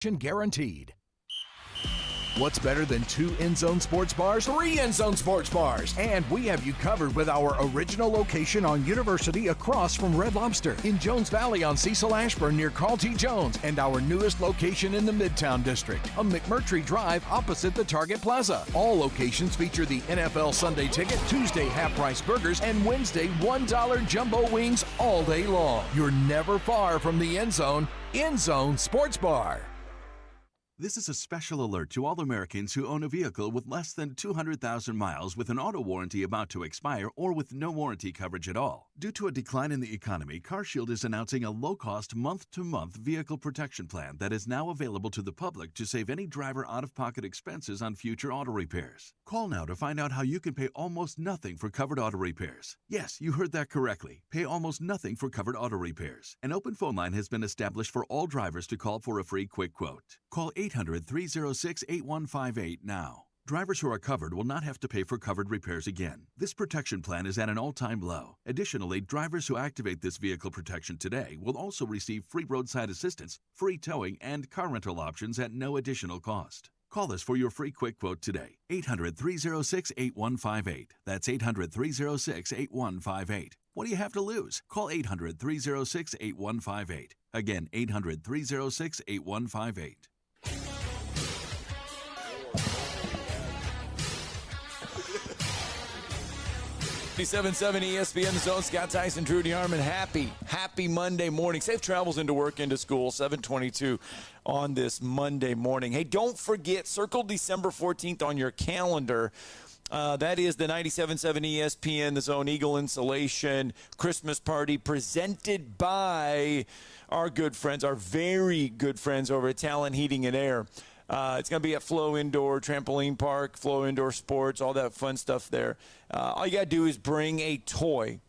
Guaranteed. What's better than 2 end-zone sports bars? 3 end-zone sports bars. And we have you covered with our original location on University across from Red Lobster, in Jones Valley on Cecil Ashburn near Carl T. Jones, and our newest location in the Midtown District on McMurtry Drive opposite the Target Plaza. All locations feature the NFL Sunday Ticket, Tuesday half-price burgers, and Wednesday $1 jumbo wings all day long. You're never far from the end zone. End Zone Sports Bar. This is a special alert to all Americans who own a vehicle with less than 200,000 miles with an auto warranty about to expire or with no warranty coverage at all. Due to a decline in the economy, CarShield is announcing a low-cost month-to-month vehicle protection plan that is now available to the public to save any driver out-of-pocket expenses on future auto repairs. Call now to find out how you can pay almost nothing for covered auto repairs. Yes, you heard that correctly. Pay almost nothing for covered auto repairs. An open phone line has been established for all drivers to call for a free quick quote. Call 800-306-8158 now. Drivers who are covered will not have to pay for covered repairs again. This protection plan is at an all-time low. Additionally, drivers who activate this vehicle protection today will also receive free roadside assistance, free towing, and car rental options at no additional cost. Call us for your free quick quote today. 800-306-8158. That's 800-306-8158. What do you have to lose? Call 800-306-8158. Again, 800-306-8158. 97.7 ESPN, The Zone. Scott Theisen, Drew DeArmond. Happy Monday morning. Safe travels into work, into school. 7:22 on this Monday morning. Hey, don't forget, circle December 14th on your calendar. That is the 97.7 ESPN, The Zone Eagle Insulation Christmas Party presented by our good friends, our very good friends over at Talon Heating and Air. It's going to be at Flow Indoor Trampoline Park, Flow Indoor Sports, all that fun stuff there. All you got to do is bring a toy.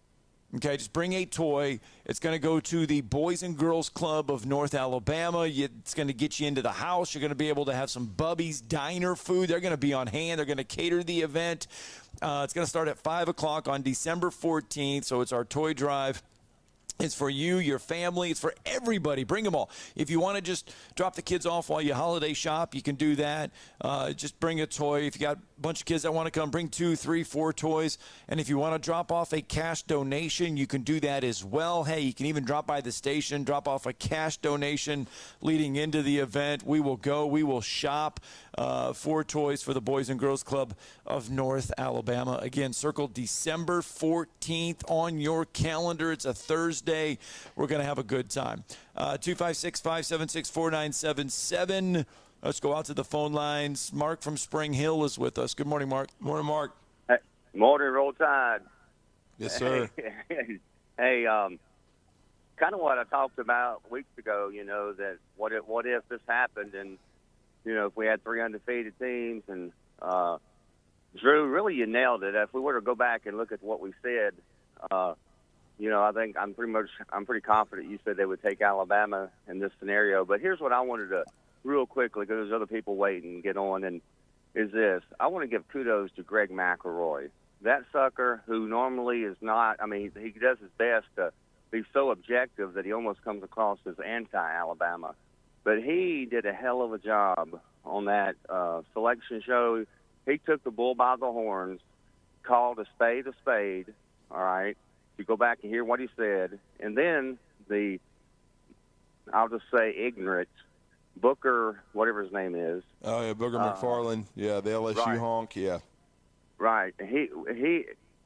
Okay, just bring a toy. It's going to go to the Boys and Girls Club of North Alabama. It's going to get you into the house. You're going to be able to have some Bubby's Diner food. They're going to be on hand. They're going to cater the event. It's going to start at 5 o'clock on December 14th, so it's our toy drive. It's for you, your family. It's for everybody. Bring them all. If you want to just drop the kids off while you holiday shop, you can do that. Just bring a toy. If you got a bunch of kids that want to come, bring 2, 3, 4 toys. And if you want to drop off a cash donation, you can do that as well. Hey, you can even drop by the station, drop off a cash donation leading into the event. We will go. We will shop for toys for the Boys and Girls Club of North Alabama. Again, circle December 14th on your calendar. It's a Thursday. We're going to have a good time. 256-576-4977. Let's go out to the phone lines. Mark from Spring Hill is with us. Good morning, Mark. Morning, Mark. Hey, morning, Roll Tide. Yes, sir. Hey, kind of what I talked about weeks ago, that what if this happened and, if we had 3 undefeated teams and, Drew, really you nailed it. If we were to go back and look at what we said, I think I'm pretty confident you said they would take Alabama in this scenario. But here's what I wanted to real quickly, because there's other people waiting to get on, and is this. I want to give kudos to Greg McElroy. That sucker who normally is not, he does his best to be so objective that he almost comes across as anti-Alabama. But he did a hell of a job on that selection show. He took the bull by the horns, called a spade, all right? You go back and hear what he said, and then I'll just say ignorant Booker, whatever his name is. Oh yeah, Booker McFarland. Yeah, the LSU right. honk. Yeah. Right. He.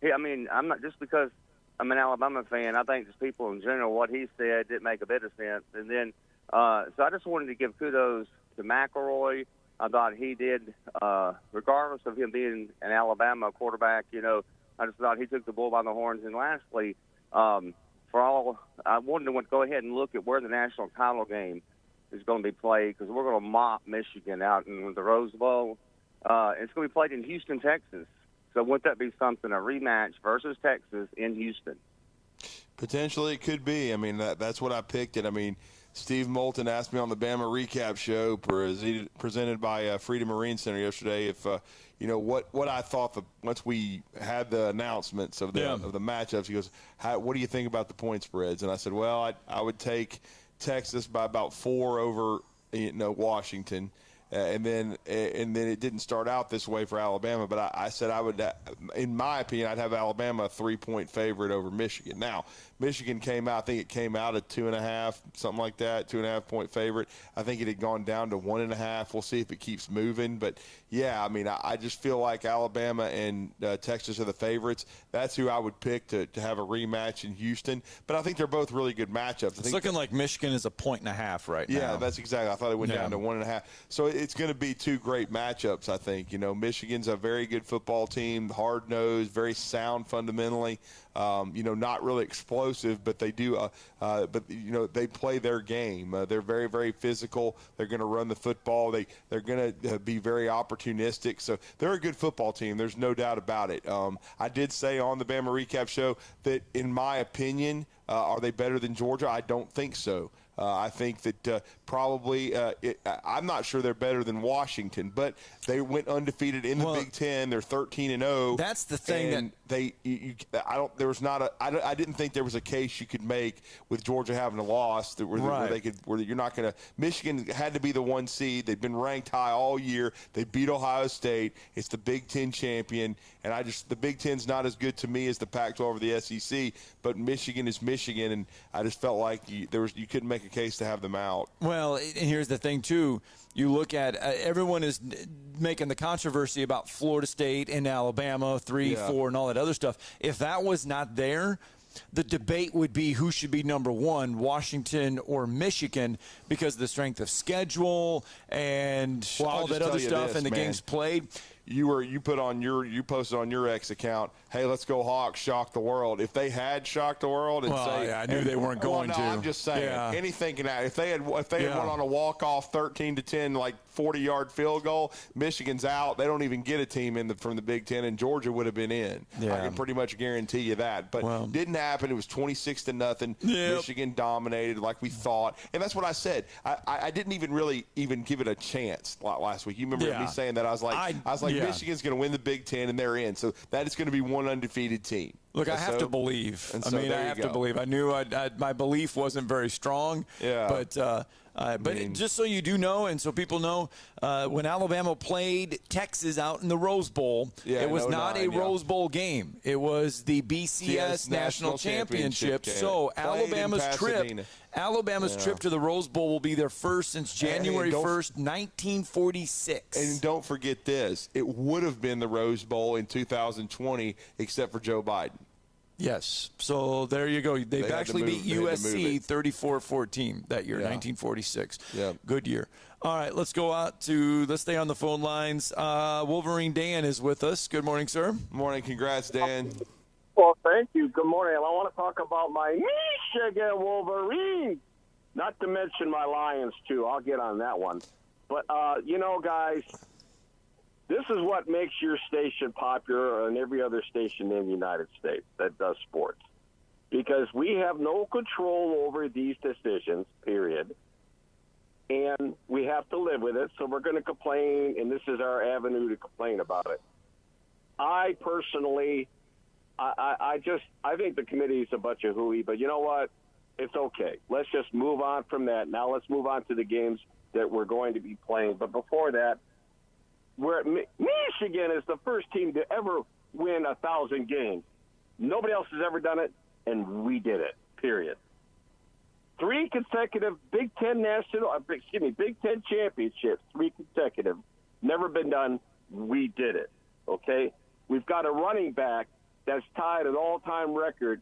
I'm not just because I'm an Alabama fan. I think just people in general, what he said didn't make a bit of sense. And then, so I just wanted to give kudos to McElroy. I thought he did, regardless of him being an Alabama quarterback. I just thought he took the bull by the horns. And lastly, I wanted to go ahead and look at where the national title game is going to be played, because we're going to mop Michigan out in the Rose Bowl. It's going to be played in Houston, Texas. So wouldn't that be something, a rematch versus Texas in Houston? Potentially it could be. That's what I picked it. Steve Moulton asked me on the Bama Recap Show presented by Freedom Marine Center yesterday if what I thought once we had the announcements of the matchups. He goes, what do you think about the point spreads? And I said, well, I would take Texas by about 4 over Washington. And then it didn't start out this way for Alabama. But I said I would, in my opinion, I'd have Alabama a 3-point favorite over Michigan. Now, Michigan came out, I think it came out at 2.5, something like that, 2.5-point favorite. I think it had gone down to 1.5. We'll see if it keeps moving. But, yeah, I mean, I just feel like Alabama and Texas are the favorites. That's who I would pick to have a rematch in Houston. But I think they're both really good matchups. It's looking like Michigan is a 1.5 right now. Yeah, that's exactly. I thought it went down to 1.5. So it's going to be two great matchups, I think. Michigan's a very good football team, hard-nosed, very sound fundamentally. Not really explosive, but they do. They play their game. They're very, very physical. They're going to run the football. They're going to be very opportunistic. So they're a good football team. There's no doubt about it. I did say on the Bama Recap Show that, in my opinion, are they better than Georgia? I don't think so. I think that probably I'm not sure they're better than Washington, but they went undefeated in the Big Ten. They're 13-0. That's the thing I didn't think there was a case you could make with Georgia having a loss where you're not going to. Michigan had to be the 1 seed. They've been ranked high all year. They beat Ohio State. It's the Big Ten champion, and the Big Ten's not as good to me as the Pac-12 or the SEC, but Michigan is Michigan, and I just felt like you couldn't make a case to have them out. Well, and here's the thing, too. You look at everyone is making the controversy about Florida State and Alabama, 3, 4, and all that other stuff. If that was not there, the debate would be who should be number 1, Washington or Michigan, because of the strength of schedule and all that other stuff and the games played. You posted on your X account, hey, let's go Hawks, shock the world. If they had shocked the world I knew they weren't going to. I'm just saying, anything can happen. If they had went on a walk-off 13-10, like 40-yard field goal, Michigan's out. They don't even get a team from the Big Ten, and Georgia would have been in. I can pretty much guarantee you that. But didn't happen. It was 26-0. Michigan dominated like we thought, and that's what I said. I didn't even give it a chance last week. You remember me saying that? I was like, Michigan's going to win the Big Ten, and they're in. So that is going to be one undefeated team. Look, I have to believe. I have to believe. I knew my belief wasn't very strong. Yeah. But just so you do know, and so people know, when Alabama played Texas out in the Rose Bowl, it was not a Rose Bowl game. It was the BCS National Championship. So Alabama's trip to the Rose Bowl will be their first since January 1st, 1946. And don't forget this. It would have been the Rose Bowl in 2020 except for Joe Biden. Yes. So there you go. They've actually beat USC 34-14 that year, 1946. Yeah. Good year. All right, let's stay on the phone lines. Wolverine Dan is with us. Good morning, sir. Morning. Congrats, Dan. Well, thank you. Good morning. I want to talk about my Michigan Wolverines, not to mention my Lions, too. I'll get on that one. But, guys, this is what makes your station popular and every other station in the United States that does sports. Because we have no control over these decisions, period. And we have to live with it, so we're going to complain, and this is our avenue to complain about it. I personally, I think the committee is a bunch of hooey, but you know what? It's okay. Let's just move on from that. Now let's move on to the games that we're going to be playing. But before that, Michigan is the first team to ever win 1,000 games. Nobody else has ever done it, and we did it, period. 3 consecutive Big Ten championships, 3 consecutive. Never been done. We did it, okay? We've got a running back that's tied an all-time record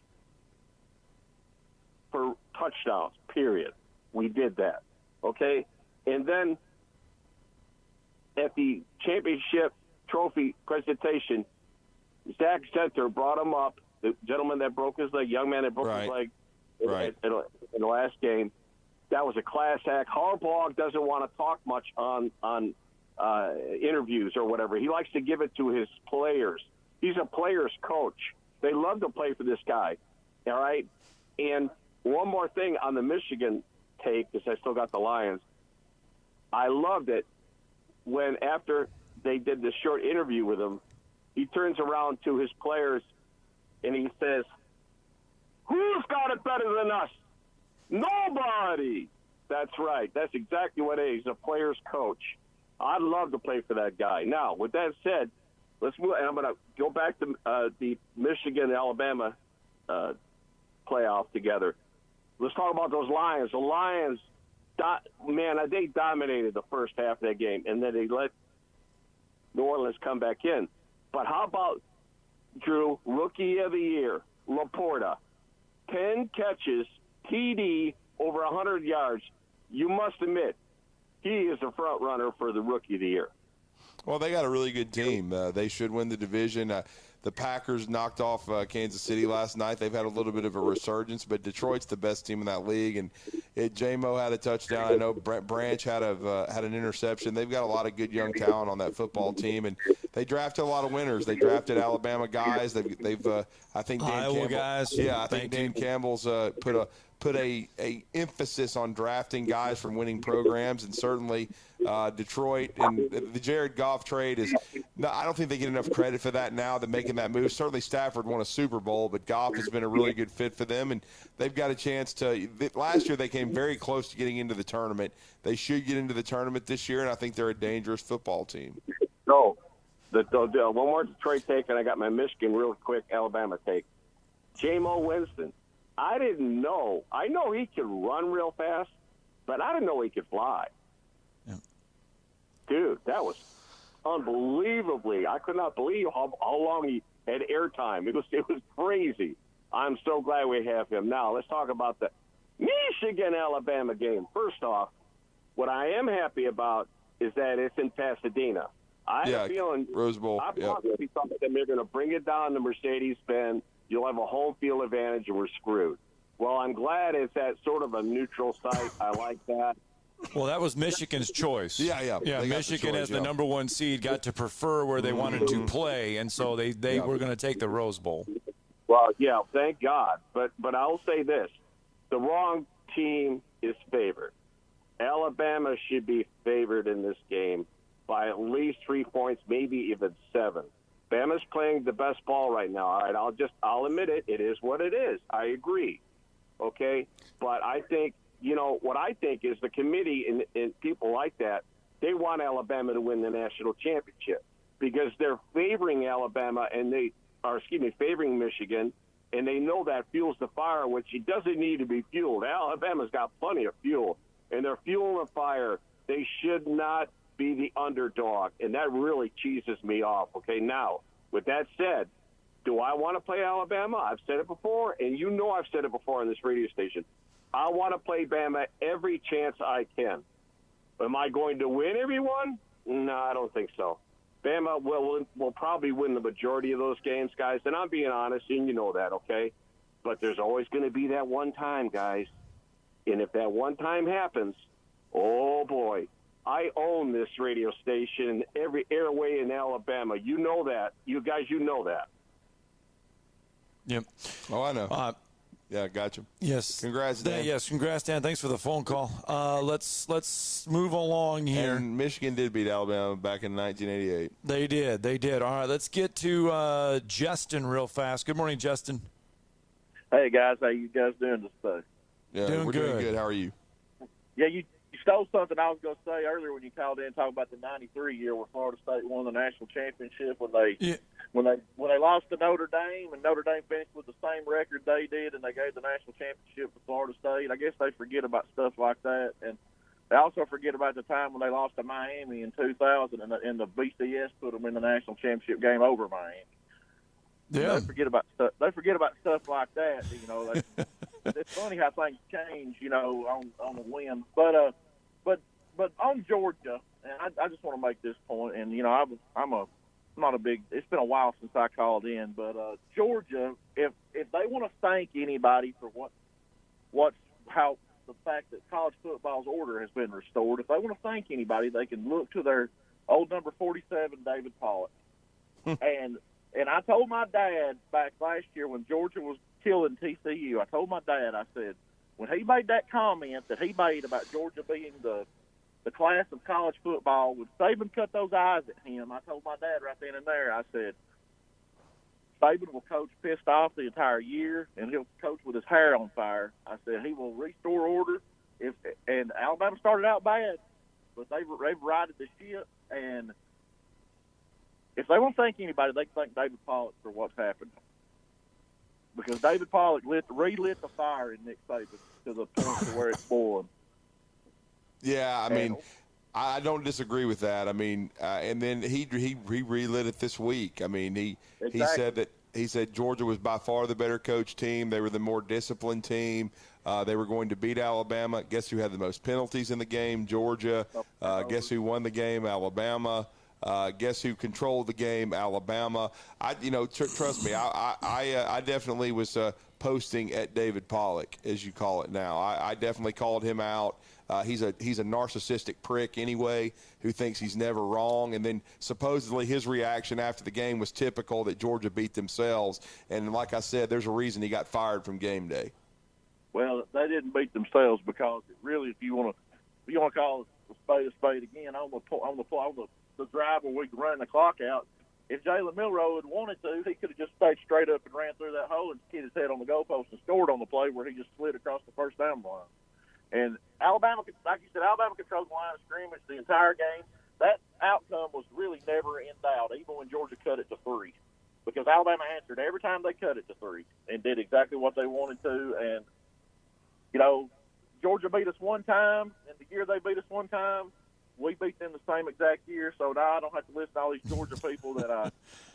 for touchdowns, period. We did that, okay? And then at the championship trophy presentation, Zach Center brought him up, the gentleman that broke his leg, young man that broke his leg in the last game. That was a class act. Harbaugh doesn't want to talk much on interviews or whatever. He likes to give it to his players. He's a player's coach. They love to play for this guy, all right? And one more thing on the Michigan tape, because I still got the Lions. I loved it when after they did this short interview with him, he turns around to his players and he says, "Who's got it better than us? Nobody. That's right. That's exactly what it is. He's a player's coach. I'd love to play for that guy. Now, with that said, let's move. And I'm going to go back to the Michigan-Alabama playoff together. Let's talk about those Lions. The Lions, they dominated the first half of that game, and then they let New Orleans come back in. But how about, Drew, Rookie of the Year, Laporta, 10 catches, TD, over 100 yards. You must admit, he is a front runner for the Rookie of the Year. Well, they got a really good team. They should win the division. The Packers knocked off Kansas City last night. They've had a little bit of a resurgence, but Detroit's the best team in that league. And J-Mo had a touchdown. I know Branch had an interception. They've got a lot of good young talent on that football team, and they drafted a lot of winners. They drafted Alabama guys. They've I think Dan Iowa Campbell, guys. Yeah, I think Dan Campbell's put a emphasis on drafting guys from winning programs, and certainly Detroit and the Jared Goff trade is. No, I don't think they get enough credit for that now. They're making that move. Certainly Stafford won a Super Bowl, but Goff has been a really good fit for them, and they've got a chance to. Last year they came very close to getting into the tournament. They should get into the tournament this year, and I think they're a dangerous football team. No, one more Detroit take, and I got my Michigan real quick Alabama take. J-Mo Winston. I didn't know. I know he could run real fast, but I didn't know he could fly. Yeah. Dude, that was unbelievably. I could not believe how long he had airtime. It was crazy. I'm so glad we have him. Now, let's talk about the Michigan-Alabama game. First off, what I am happy about is that it's in Pasadena. I have a feeling Rose Bowl. I probably thought that they're going to bring it down to Mercedes-Benz. You'll have a home field advantage, and we're screwed. Well, I'm glad it's at sort of a neutral site. I like that. Well, that was Michigan's choice. Yeah. Michigan, as the number one seed, got to prefer where they wanted to play, and so they were going to take the Rose Bowl. Well, yeah, thank God. But I'll say this. The wrong team is favored. Alabama should be favored in this game by at least 3 points, maybe even 7. Bama's playing the best ball right now. All right, I'll admit it. It is what it is. I agree. Okay? But I think, what I think is the committee and people like that, they want Alabama to win the national championship because they're favoring Alabama favoring Michigan, and they know that fuels the fire, which it doesn't need to be fueled. Alabama's got plenty of fuel, and they're fueling the fire. They should not be the underdog, and that really cheeses me off. Okay, now, with that said, do I want to play Alabama? I've said it before, and I've said it before on this radio station. I want to play Bama every chance I can. Am I going to win every one? No, I don't think so. Bama will probably win the majority of those games, guys, and I'm being honest, and you know that, okay? But there's always going to be that one time, guys, and if that one time happens, oh, boy, I own this radio station, every airway in Alabama. You know that. You guys, you know that. Yep. Oh, I know. Yeah, gotcha. Yes. Congrats, Dan. Yes, congrats, Dan. Thanks for the phone call. Let's move along here. And Michigan did beat Alabama back in 1988. They did. All right, let's get to Justin real fast. Good morning, Justin. Hey, guys. How you guys doing this day? Yeah, we're doing good. How are you? Yeah, you stole something I was going to say earlier when you called in and talked about the '93 year where Florida State won the national championship when they lost to Notre Dame, and Notre Dame finished with the same record they did, and they gave the national championship to Florida State. I guess they forget about stuff like that, and they also forget about the time when they lost to Miami in 2000, and the BCS put them in the national championship game over Miami. Yeah, they forget about stuff. They forget about stuff like that. It's funny how things change, on the whim. But on Georgia, and I just want to make this point, and I'm not a big. It's been a while since I called in, but Georgia, if they want to thank anybody for how the fact that college football's order has been restored, if they want to thank anybody, they can look to their old number 47, David Pollock, and I told my dad back last year when Georgia was killing TCU, I told my dad, I said, when he made that comment that he made about Georgia being the class of college football, when Saban cut those eyes at him, I told my dad right then and there, I said, Saban will coach pissed off the entire year, and he'll coach with his hair on fire. I said, he will restore order and Alabama started out bad, but they've righted the ship. And if they want to thank anybody, they can thank David Pollock for what's happened, because David Pollock relit the fire in Nick Saban to the point to where it's boiling. Yeah, I mean, I don't disagree with that. I mean, and then he relit it this week. I mean, he said Georgia was by far the better coach team. They were the more disciplined team. They were going to beat Alabama. Guess who had the most penalties in the game? Georgia. Guess who won the game? Alabama. Guess who controlled the game? Alabama. Trust me, I definitely was posting at David Pollock, as you call it now. I definitely called him out. He's a narcissistic prick anyway, who thinks he's never wrong. And then supposedly his reaction after the game was typical, that Georgia beat themselves. And like I said, there's a reason he got fired from game day. Well, they didn't beat themselves, because it really, if you want to call a spade again, on the drive where we could run the clock out, if Jalen Milroe had wanted to, he could have just stayed straight up and ran through that hole and hit his head on the goalpost and scored on the play where he just slid across the first down line. And Alabama, like you said, Alabama controlled the line of scrimmage the entire game. That outcome was really never in doubt, even when Georgia cut it to 3, because Alabama answered every time they cut it to 3 and did exactly what they wanted to. And, Georgia beat us one time, and the year they beat us one time, we beat them the same exact year. So now I don't have to listen to all these Georgia people that I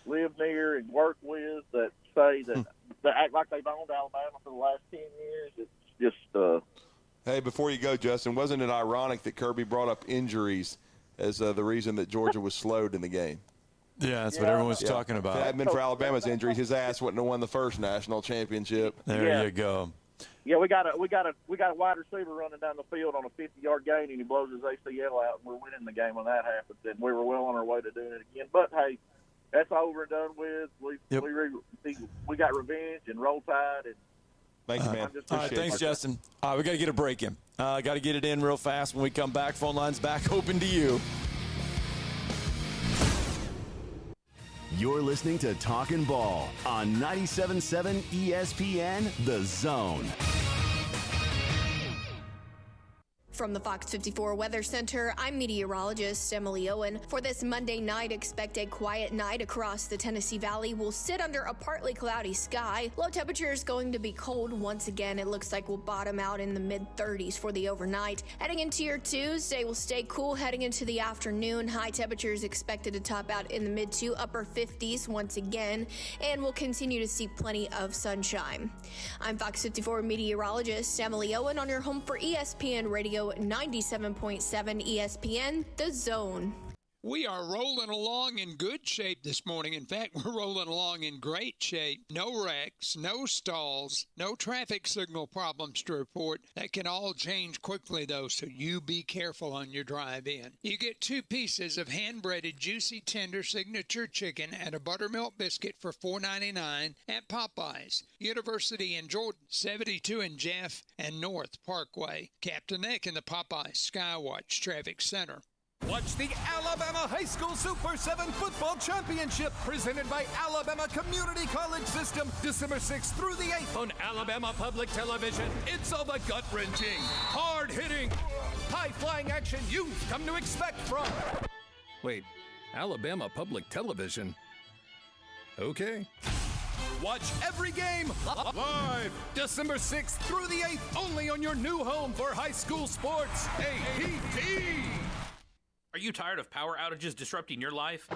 live near and work with that say that act like they've owned Alabama for the last 10 years. It's just Hey, before you go, Justin, wasn't it ironic that Kirby brought up injuries as the reason that Georgia was slowed in the game? Yeah, that's what everyone was talking about. If it hadn't been for Alabama's injuries, his ass wouldn't have won the first national championship. There you go. Yeah, we got a wide receiver running down the field on a 50-yard gain, and he blows his ACL out, and we're winning the game when that happens. And we were well on our way to doing it again. But hey, that's over and done with. We got revenge and roll tide. And thanks, man. All right, thanks, Justin. We got to get a break in. Got to get it in real fast when we come back. Phone lines back open to you. You're listening to Talkin' Ball on 97.7 ESPN, The Zone. From the Fox 54 Weather Center, I'm meteorologist Emily Owen. For this Monday night, expect a quiet night across the Tennessee Valley. We'll sit under a partly cloudy sky. Low temperature is going to be cold once again. It looks like we'll bottom out in the mid-30s for the overnight. Heading into your Tuesday, we'll stay cool heading into the afternoon. High temperature is expected to top out in the mid to upper 50s once again, and we'll continue to see plenty of sunshine. I'm Fox 54 meteorologist Emily Owen on your home for ESPN Radio 97.7 ESPN, The Zone. We are rolling along in good shape this morning. In fact, we're rolling along in great shape. No wrecks, no stalls, no traffic signal problems to report. That can all change quickly, though, so you be careful on your drive in. You get 2 pieces of hand-breaded, juicy, tender signature chicken and a buttermilk biscuit for $4.99 at Popeyes. University in Jordan, 72 in Jeff and North Parkway. Captain Nick in the Popeyes Skywatch Traffic Center. Watch the Alabama High School Super 7 Football Championship presented by Alabama Community College System December 6th through the 8th on Alabama Public Television. It's all the gut-wrenching, hard-hitting, high-flying action you've come to expect from... Wait, Alabama Public Television? Okay. Watch every game live December 6th through the 8th only on your new home for high school sports, APT. Are you tired of power outages disrupting your life?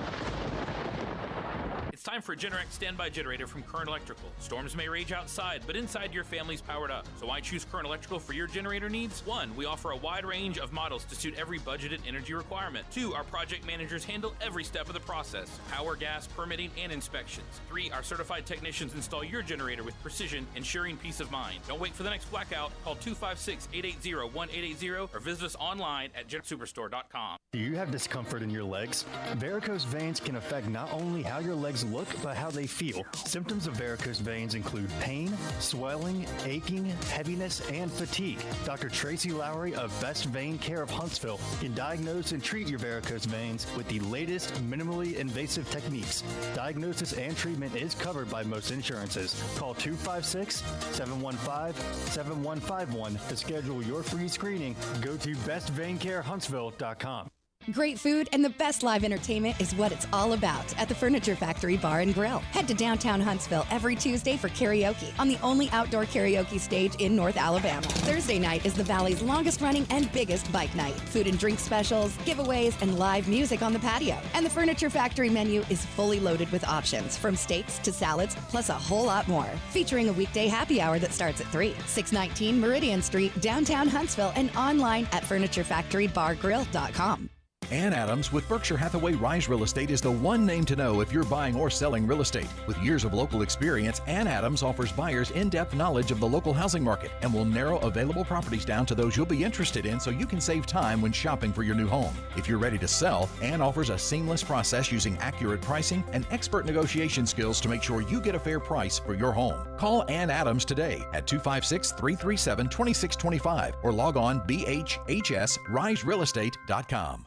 It's time for a Generac standby generator from Current Electrical. Storms may rage outside, but inside your family's powered up. So why choose Current Electrical for your generator needs? 1, we offer a wide range of models to suit every budgeted energy requirement. 2, our project managers handle every step of the process: power, gas, permitting, and inspections. 3, our certified technicians install your generator with precision, ensuring peace of mind. Don't wait for the next blackout. Call 256-880-1880 or visit us online at GenSuperstore.com. Do you have discomfort in your legs? Varicose veins can affect not only how your legs look, but how they feel. Symptoms of varicose veins include pain, swelling, aching, heaviness, and fatigue. Dr. Tracy Lowry of Best Vein Care of Huntsville can diagnose and treat your varicose veins with the latest minimally invasive techniques. Diagnosis and treatment is covered by most insurances. Call 256-715-7151 to schedule your free screening. Go to bestveincarehuntsville.com. Great food and the best live entertainment is what it's all about at the Furniture Factory Bar and Grill. Head to downtown Huntsville every Tuesday for karaoke on the only outdoor karaoke stage in North Alabama. Thursday night is the Valley's longest running and biggest bike night. Food and drink specials, giveaways, and live music on the patio. And the Furniture Factory menu is fully loaded with options from steaks to salads, plus a whole lot more. Featuring a weekday happy hour that starts at 3. 619 Meridian Street, downtown Huntsville, and online at FurnitureFactoryBarGrill.com. Ann Adams with Berkshire Hathaway Rise Real Estate is the one name to know if you're buying or selling real estate. With years of local experience, Ann Adams offers buyers in-depth knowledge of the local housing market and will narrow available properties down to those you'll be interested in so you can save time when shopping for your new home. If you're ready to sell, Ann offers a seamless process using accurate pricing and expert negotiation skills to make sure you get a fair price for your home. Call Ann Adams today at 256-337-2625 or log on bhhsriserealestate.com.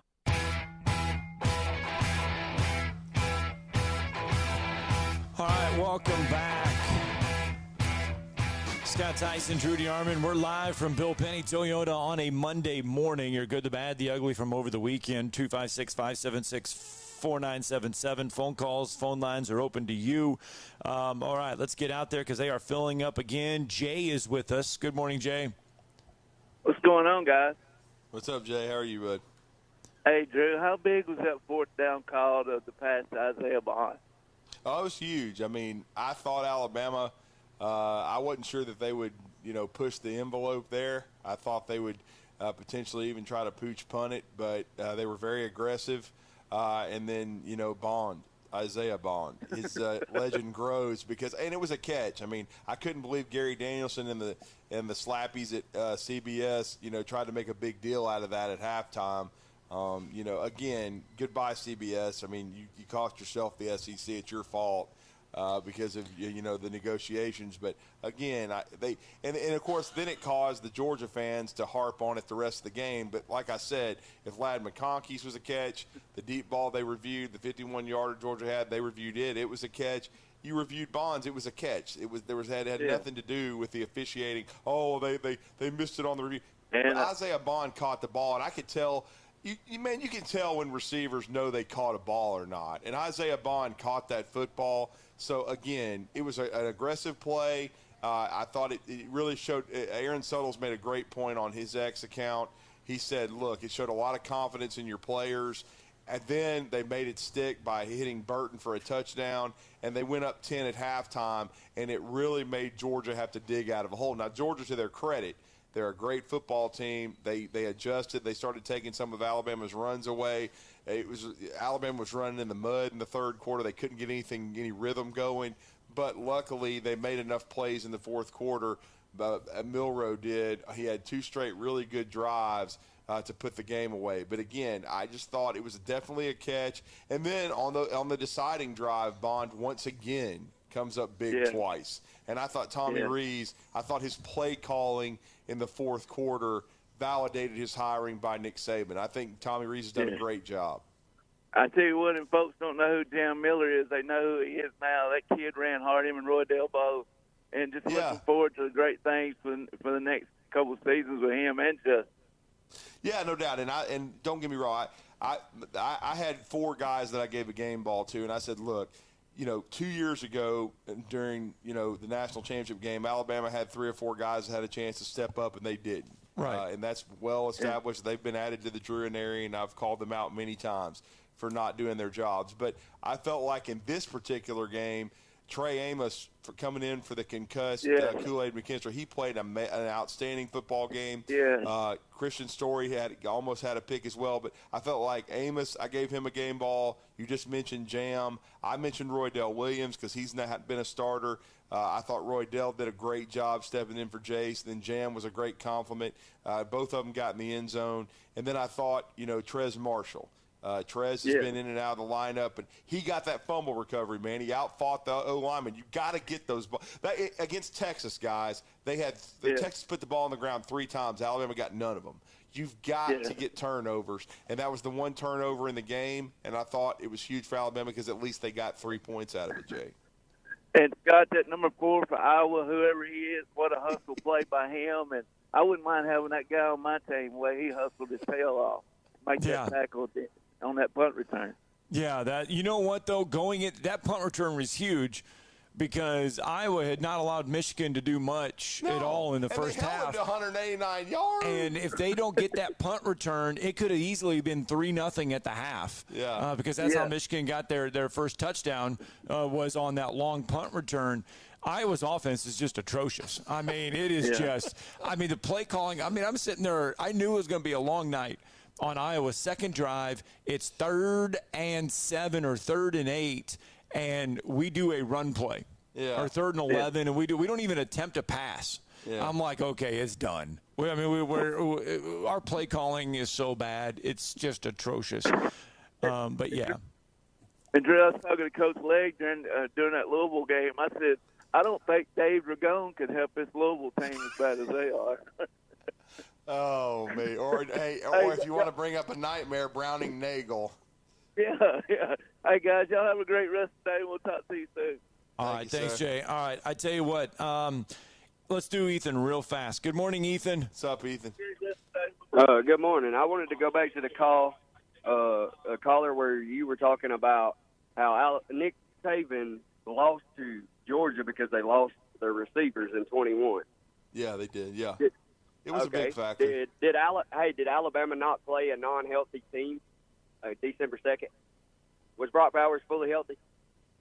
All right, welcome back. Scott Tyson, Drew DeArmond. We're live from Bill Penny Toyota on a Monday morning. You're good, the bad, the ugly from over the weekend. 256-576-4977. Phone calls, phone lines are open to you. All right, let's get out there because they are filling up again. Jay is with us. Good morning, Jay. What's going on, guys? What's up, Jay? How are you, bud? Hey, Drew, how big was that fourth down call of the pass to Isaiah Bond? Oh, it was huge. I mean, I thought Alabama, I wasn't sure that they would, push the envelope there. I thought they would potentially even try to pooch punt it, but they were very aggressive. And then, Isaiah Bond, his legend grows and it was a catch. I mean, I couldn't believe Gary Danielson and the Slappies at CBS, tried to make a big deal out of that at halftime. Again, goodbye CBS. I mean, you cost yourself the SEC. It's your fault because of the negotiations. But again, and of course then it caused the Georgia fans to harp on it the rest of the game. But like I said, if Ladd McConkey's was a catch, the deep ball they reviewed, the 51-yarder Georgia had, they reviewed it. It was a catch. You reviewed Bonds. It was a catch. It had nothing to do with the officiating. Oh, they missed it on the review. And Isaiah Bond caught the ball, and I could tell. You can tell when receivers know they caught a ball or not. And Isaiah Bond caught that football. So, again, it was an aggressive play. I thought it really showed – Aaron Suttles made a great point on his X account. He said, look, it showed a lot of confidence in your players. And then they made it stick by hitting Burton for a touchdown, and they went up 10 at halftime, and it really made Georgia have to dig out of a hole. Now, Georgia, to their credit – they're a great football team. They adjusted. They started taking some of Alabama's runs away. Alabama was running in the mud in the third quarter. They couldn't get any rhythm going. But luckily, they made enough plays in the fourth quarter. Milroe did. He had 2 straight really good drives to put the game away. But again, I just thought it was definitely a catch. And then on the deciding drive, Bond once again comes up big twice. And I thought Tommy Rees, his play calling in the fourth quarter validated his hiring by Nick Saban. I think Tommy Rees has done a great job. I tell you what, if folks don't know who Dan Miller is, they know who he is now. That kid ran hard, him and Roy Delbo, and just looking forward to the great things for the next couple of seasons with him and Justin. Yeah, no doubt. And don't get me wrong, I had 4 guys that I gave a game ball to, and I said, look, 2 years ago during, the national championship game, Alabama had 3 or 4 guys that had a chance to step up, and they didn't. Right. And that's well established. They've been added to the Drury, and I've called them out many times for not doing their jobs. But I felt like in this particular game, Trey Amos for coming in for the concussed Kool-Aid McKinstry, he played an outstanding football game. Yeah. Christian Story almost had a pick as well, but I felt like Amos, I gave him a game ball. You just mentioned Jam. I mentioned Roydell Williams because he's not been a starter. I thought Roydell did a great job stepping in for Jace. Then Jam was a great compliment. Both of them got in the end zone. And then I thought, Trez Marshall. Trez has been in and out of the lineup, but he got that fumble recovery, man. He outfought the O-lineman. You got to get those balls. Against Texas, guys, Texas put the ball on the ground 3 times. Alabama got none of them. You've got to get turnovers, and that was the one turnover in the game, and I thought it was huge for Alabama because at least they got 3 points out of it, Jay. And Scott, that number 4 for Iowa, whoever he is, what a hustle play by him. And I wouldn't mind having that guy on my team the way he hustled his tail off, make that tackle on that punt return. Yeah, you know what, though? That punt return was huge because Iowa had not allowed Michigan to do much at all in the first half. They held it to 189 yards. And if they don't get that punt return, it could have easily been 3-0 at the half. Yeah. Because that's how Michigan got their first touchdown was on that long punt return. Iowa's offense is just atrocious. I mean, it is just – I mean, the play calling – I mean, I'm sitting there – I knew it was going to be a long night on Iowa's second drive. It's 3rd and 7 or 3rd and 8. And we do a run play, or 3rd and 11, and we don't even attempt a pass. Yeah. I'm like, okay, it's done. Our play calling is so bad, it's just atrocious. But yeah. And Drew, I was talking to Coach Legg during that Louisville game. I said, I don't think Dave Ragone could help this Louisville team as bad as they are. Oh, me. Or if you want to bring up a nightmare, Browning Nagel. Yeah. Hey, guys, y'all have a great rest of the day. We'll talk to you soon. All right, thanks, Jay. All right, I tell you what, let's do Ethan real fast. Good morning, Ethan. What's up, Ethan? Good morning. I wanted to go back to the a caller where you were talking about how Nick Saban lost to Georgia because they lost their receivers in 21. Yeah, they did. Yeah, it was a big factor. Did Alabama not play a non-healthy team December 2nd? Was Brock Bowers fully healthy?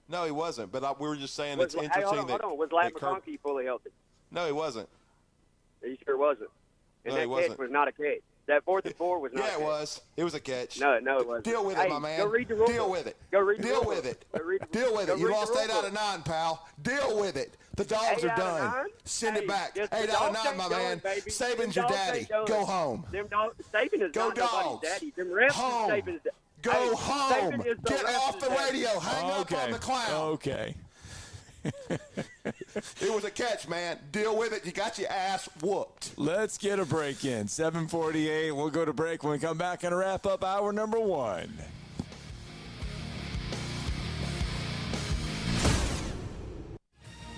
No, he wasn't. But we were just saying it's interesting hold on. Was Lat McConkey fully healthy? No, he wasn't. He sure wasn't. And no, that catch was not a catch. That 4th and 4 was not. Yeah, it was. It was a catch. No, it wasn't. Deal with it, my man. Go read the rules. Deal with it. Go read the Deal rules. with it. Deal with it. You lost 8 out of 9, pal. Deal with it. The Dogs are done. Send it back. 8 out of 9, my man. Saban's your daddy. Go home. Saban is Go not Dogs. nobody's daddy. Them refs home. Saban's daddy. Go home. Get off the radio. Hang up Okay. on the clown. Okay. It was a catch, man. Deal with it. You got your ass whooped. Let's get a break in. 7:48. We'll go to break when we come back and wrap up hour number 1.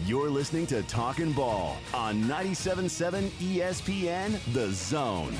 You're listening to Talkin' Ball on 97.7 ESPN, The Zone.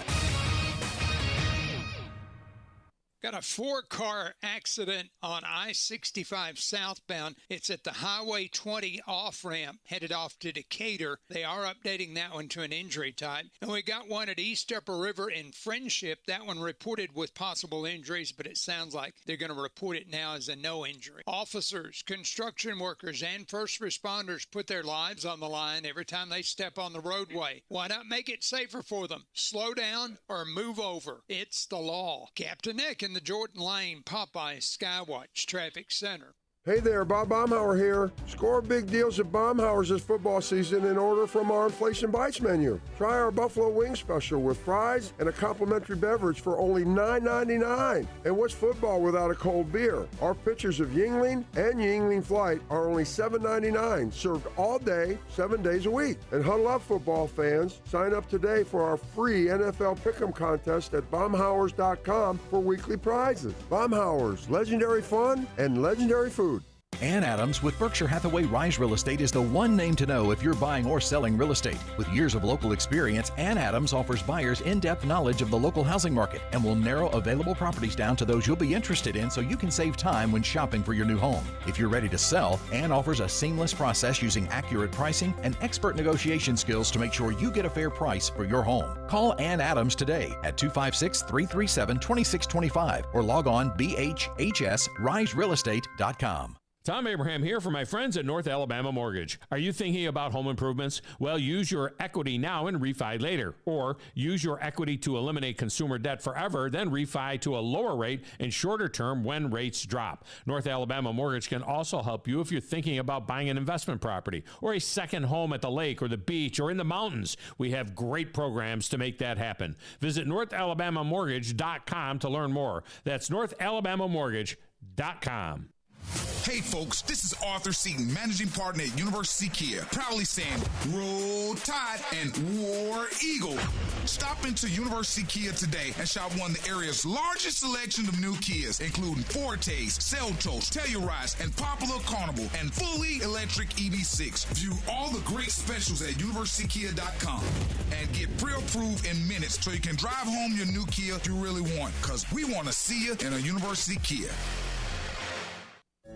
Got a 4-car accident on I-65 southbound. It's at the Highway 20 off-ramp, headed off to Decatur. They are updating that one to an injury type. And we got one at East Upper River in Friendship. That one reported with possible injuries, but it sounds like they're going to report it now as a no injury. Officers, construction workers, and first responders put their lives on the line every time they step on the roadway. Why not make it safer for them? Slow down or move over. It's the law. Captain Nick in the Jordan Lane Popeye Skywatch Traffic Center. Hey there, Bob Baumhauer here. Score big deals at Baumhauer's this football season and order from our Inflation Bites menu. Try our Buffalo Wing Special with fries and a complimentary beverage for only $9.99. And what's football without a cold beer? Our pitchers of Yingling and Yingling Flight are only $7.99, served all day, 7 days a week. And huddle up, football fans. Sign up today for our free NFL Pick'em contest at Baumhauers.com for weekly prizes. Baumhauers, legendary fun and legendary food. Ann Adams with Berkshire Hathaway Rise Real Estate is the one name to know if you're buying or selling real estate. With years of local experience, Ann Adams offers buyers in-depth knowledge of the local housing market and will narrow available properties down to those you'll be interested in so you can save time when shopping for your new home. If you're ready to sell, Ann offers a seamless process using accurate pricing and expert negotiation skills to make sure you get a fair price for your home. Call Ann Adams today at 256-337-2625 or log on bhhsriserealestate.com. Tom Abraham here for my friends at North Alabama Mortgage. Are you thinking about home improvements? Well, use your equity now and refi later. Or use your equity to eliminate consumer debt forever, then refi to a lower rate and shorter term when rates drop. North Alabama Mortgage can also help you if you're thinking about buying an investment property or a second home at the lake or the beach or in the mountains. We have great programs to make that happen. Visit NorthAlabamaMortgage.com to learn more. That's NorthAlabamaMortgage.com. Hey folks, this is Arthur Seaton, managing partner at University Kia, proudly saying Roll Tide and War Eagle. Stop into University Kia today and shop one of the area's largest selection of new Kias, including Fortes, Seltos, Telluride, and Popular Carnival, and fully electric EV6. View all the great specials at universitykia.com and get pre-approved in minutes so you can drive home your new Kia you really want, because we want to see you in a University Kia.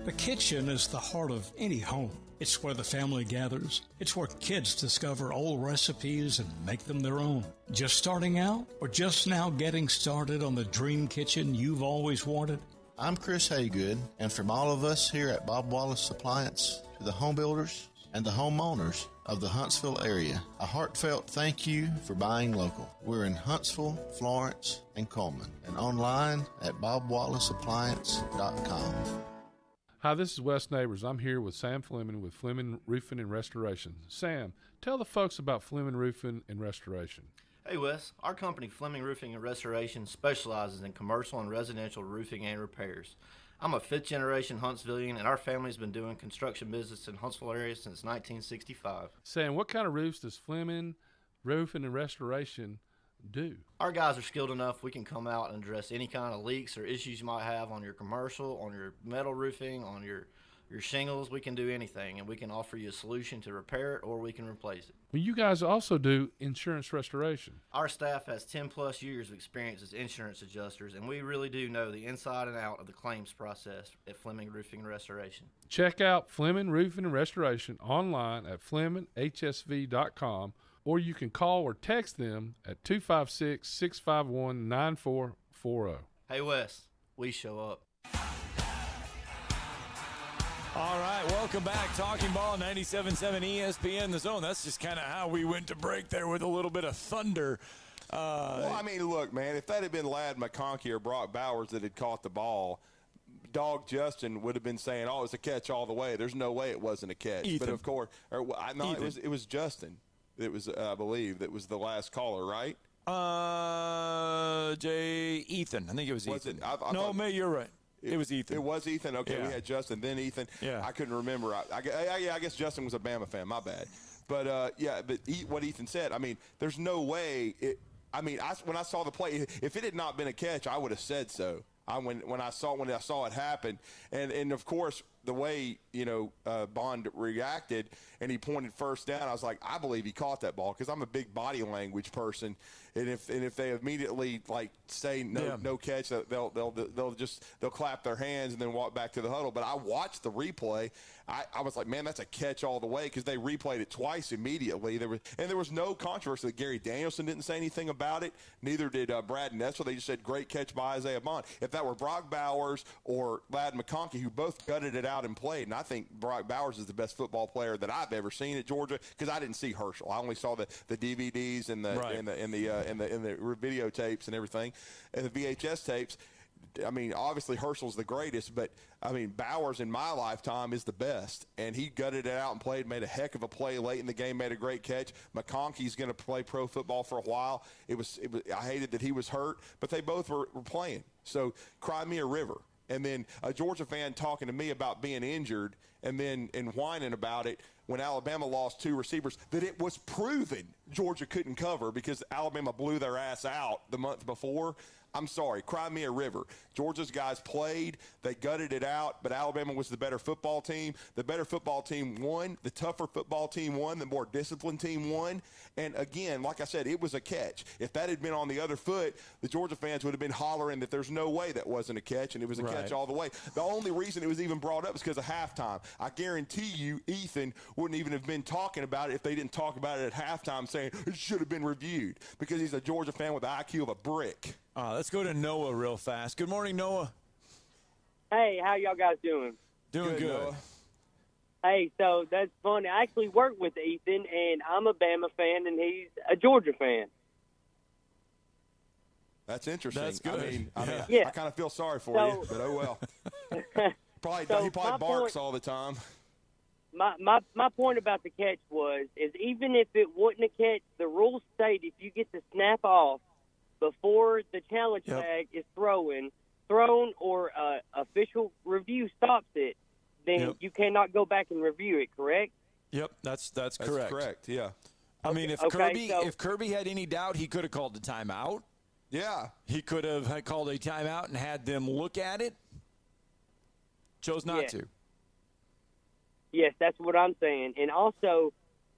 The kitchen is the heart of any home. It's where the family gathers. It's where kids discover old recipes and make them their own. Just starting out or just now getting started on the dream kitchen you've always wanted? I'm Chris Haygood, and from all of us here at Bob Wallace Appliance to the home builders and the homeowners of the Huntsville area, a heartfelt thank you for buying local. We're in Huntsville, Florence, and Coleman, and online at bobwallaceappliance.com. Hi, this is Wes Neighbors. I'm here with Sam Fleming with Fleming Roofing and Restoration. Sam, tell the folks about Fleming Roofing and Restoration. Hey Wes, our company Fleming Roofing and Restoration specializes in commercial and residential roofing and repairs. I'm a fifth generation Huntsvillian, and our family's been doing construction business in Huntsville area since 1965. Sam, what kind of roofs does Fleming Roofing and Restoration do? Our guys are skilled enough. We can come out and address any kind of leaks or issues you might have on your commercial, on your metal roofing, on your shingles. We can do anything, and we can offer you a solution to repair it, or we can replace it. Well, you guys also do insurance restoration. Our staff has 10 plus years of experience as insurance adjusters, and we really do know the inside and out of the claims process at Fleming Roofing and Restoration. Check out Fleming Roofing and Restoration online at FlemingHSV.com, or you can call or text them at 256-651-9440. Hey Wes, we show up. All right, welcome back. Talking Ball, 97.7 ESPN, The Zone. That's just kind of how we went to break there with a little bit of thunder. Well, I mean, look, man, if that had been Ladd McConkey or Brock Bowers that had caught the ball, Dog Justin would have been saying, oh, it's a catch all the way. There's no way it wasn't a catch. Ethan. But, of course, it was Justin. It was, I believe, that was the last caller, right? Ethan. I think it was Ethan. You're right. It was Ethan. It was Ethan. Okay, yeah. We had Justin, then Ethan. Yeah. I couldn't remember. I guess Justin was a Bama fan. My bad. But, what Ethan said, I mean, there's no way when I saw the play, if it had not been a catch, I would have said so. When I saw it happen, and of course the way Bond reacted and he pointed first down, I was like, I believe he caught that ball, because I'm a big body language person, and if they immediately say no catch, they'll clap their hands and then walk back to the huddle. But I watched the replay. I was like, man, that's a catch all the way, because they replayed it twice immediately. There was no controversy. That Gary Danielson didn't say anything about it. Neither did Brad Nessel. They just said great catch by Isaiah Bond. If that were Brock Bowers or Ladd McConkey, who both gutted it out and played, and I think Brock Bowers is the best football player that I've ever seen at Georgia, because I didn't see Herschel. I only saw the DVDs and the videotapes and everything, and the VHS tapes. I mean, obviously Herschel's the greatest, but I mean, Bowers in my lifetime is the best, and he gutted it out and played, made a heck of a play late in the game, made a great catch. McConkey's going to play pro football for a while. I hated that he was hurt, but they both were playing. So cry me a river. And then a Georgia fan talking to me about being injured and whining about it when Alabama lost two receivers that it was proven Georgia couldn't cover because Alabama blew their ass out the month before. I'm sorry, cry me a river. Georgia's guys played, they gutted it out, but Alabama was the better football team. The better football team won, the tougher football team won, the more disciplined team won. And again, like I said, it was a catch. If that had been on the other foot, the Georgia fans would have been hollering that there's no way that wasn't a catch, and it was a catch all the way. The only reason it was even brought up is because of halftime. I guarantee you Ethan wouldn't even have been talking about it if they didn't talk about it at halftime, saying it should have been reviewed, because he's a Georgia fan with the IQ of a brick. Let's go to Noah real fast. Good morning, Noah. Hey, how y'all guys doing? Doing good. Noah. Hey, so that's funny. I actually work with Ethan, and I'm a Bama fan, and he's a Georgia fan. That's interesting. That's good. Yeah. I kind of feel sorry for So- you, but oh well. So He probably my barks point- all the time. My point about the catch is even if it wasn't a catch, the rules state if you get to snap off before the challenge flag is thrown or official review stops it, then you cannot go back and review it, correct? Yep, that's correct. That's correct, yeah. I mean, if Kirby had any doubt, he could have called the timeout. Yeah. He could have called a timeout and had them look at it. Chose not to. Yes, that's what I'm saying. And also,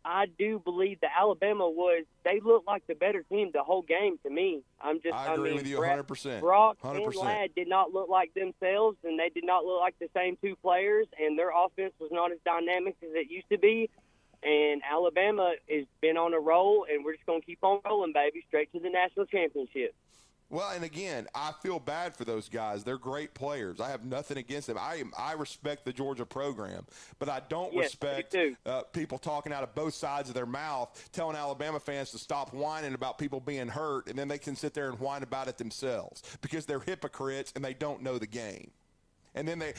I do believe that Alabama they looked like the better team the whole game to me. I agree with you 100%. Brock 100%. and Ladd did not look like themselves, and they did not look like the same two players, and their offense was not as dynamic as it used to be. And Alabama has been on a roll, and we're just going to keep on rolling, baby, straight to the national championship. Well, and again, I feel bad for those guys. They're great players. I have nothing against them. I respect the Georgia program, but I don't respect people talking out of both sides of their mouth, telling Alabama fans to stop whining about people being hurt, and then they can sit there and whine about it themselves because they're hypocrites and they don't know the game. And then they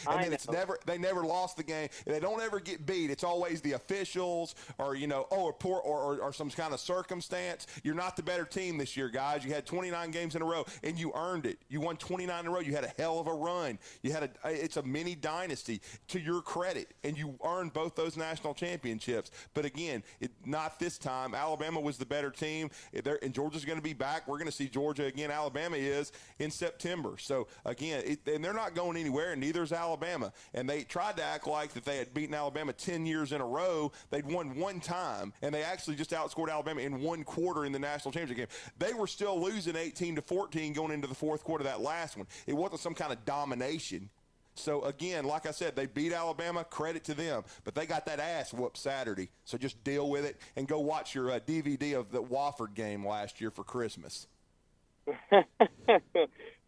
never lost the game. They don't ever get beat. It's always the officials or or some kind of circumstance. You're not the better team this year, guys. You had 29 games in a row and you earned it. You won 29 in a row. You had a hell of a run. It's a mini dynasty to your credit, and you earned both those national championships. But again, not this time. Alabama was the better team, and Georgia's going to be back. We're going to see Georgia again. Alabama is in September. So again, and they're not going anywhere. And neither is Alabama. And they tried to act like that they had beaten Alabama 10 years in a row. They'd won one time, and they actually just outscored Alabama in one quarter in the national championship game. They were still losing 18-14 going into the fourth quarter of that last one. It wasn't some kind of domination. So, again, like I said, they beat Alabama. Credit to them. But they got that ass whooped Saturday. So just deal with it and go watch your DVD of the Wofford game last year for Christmas.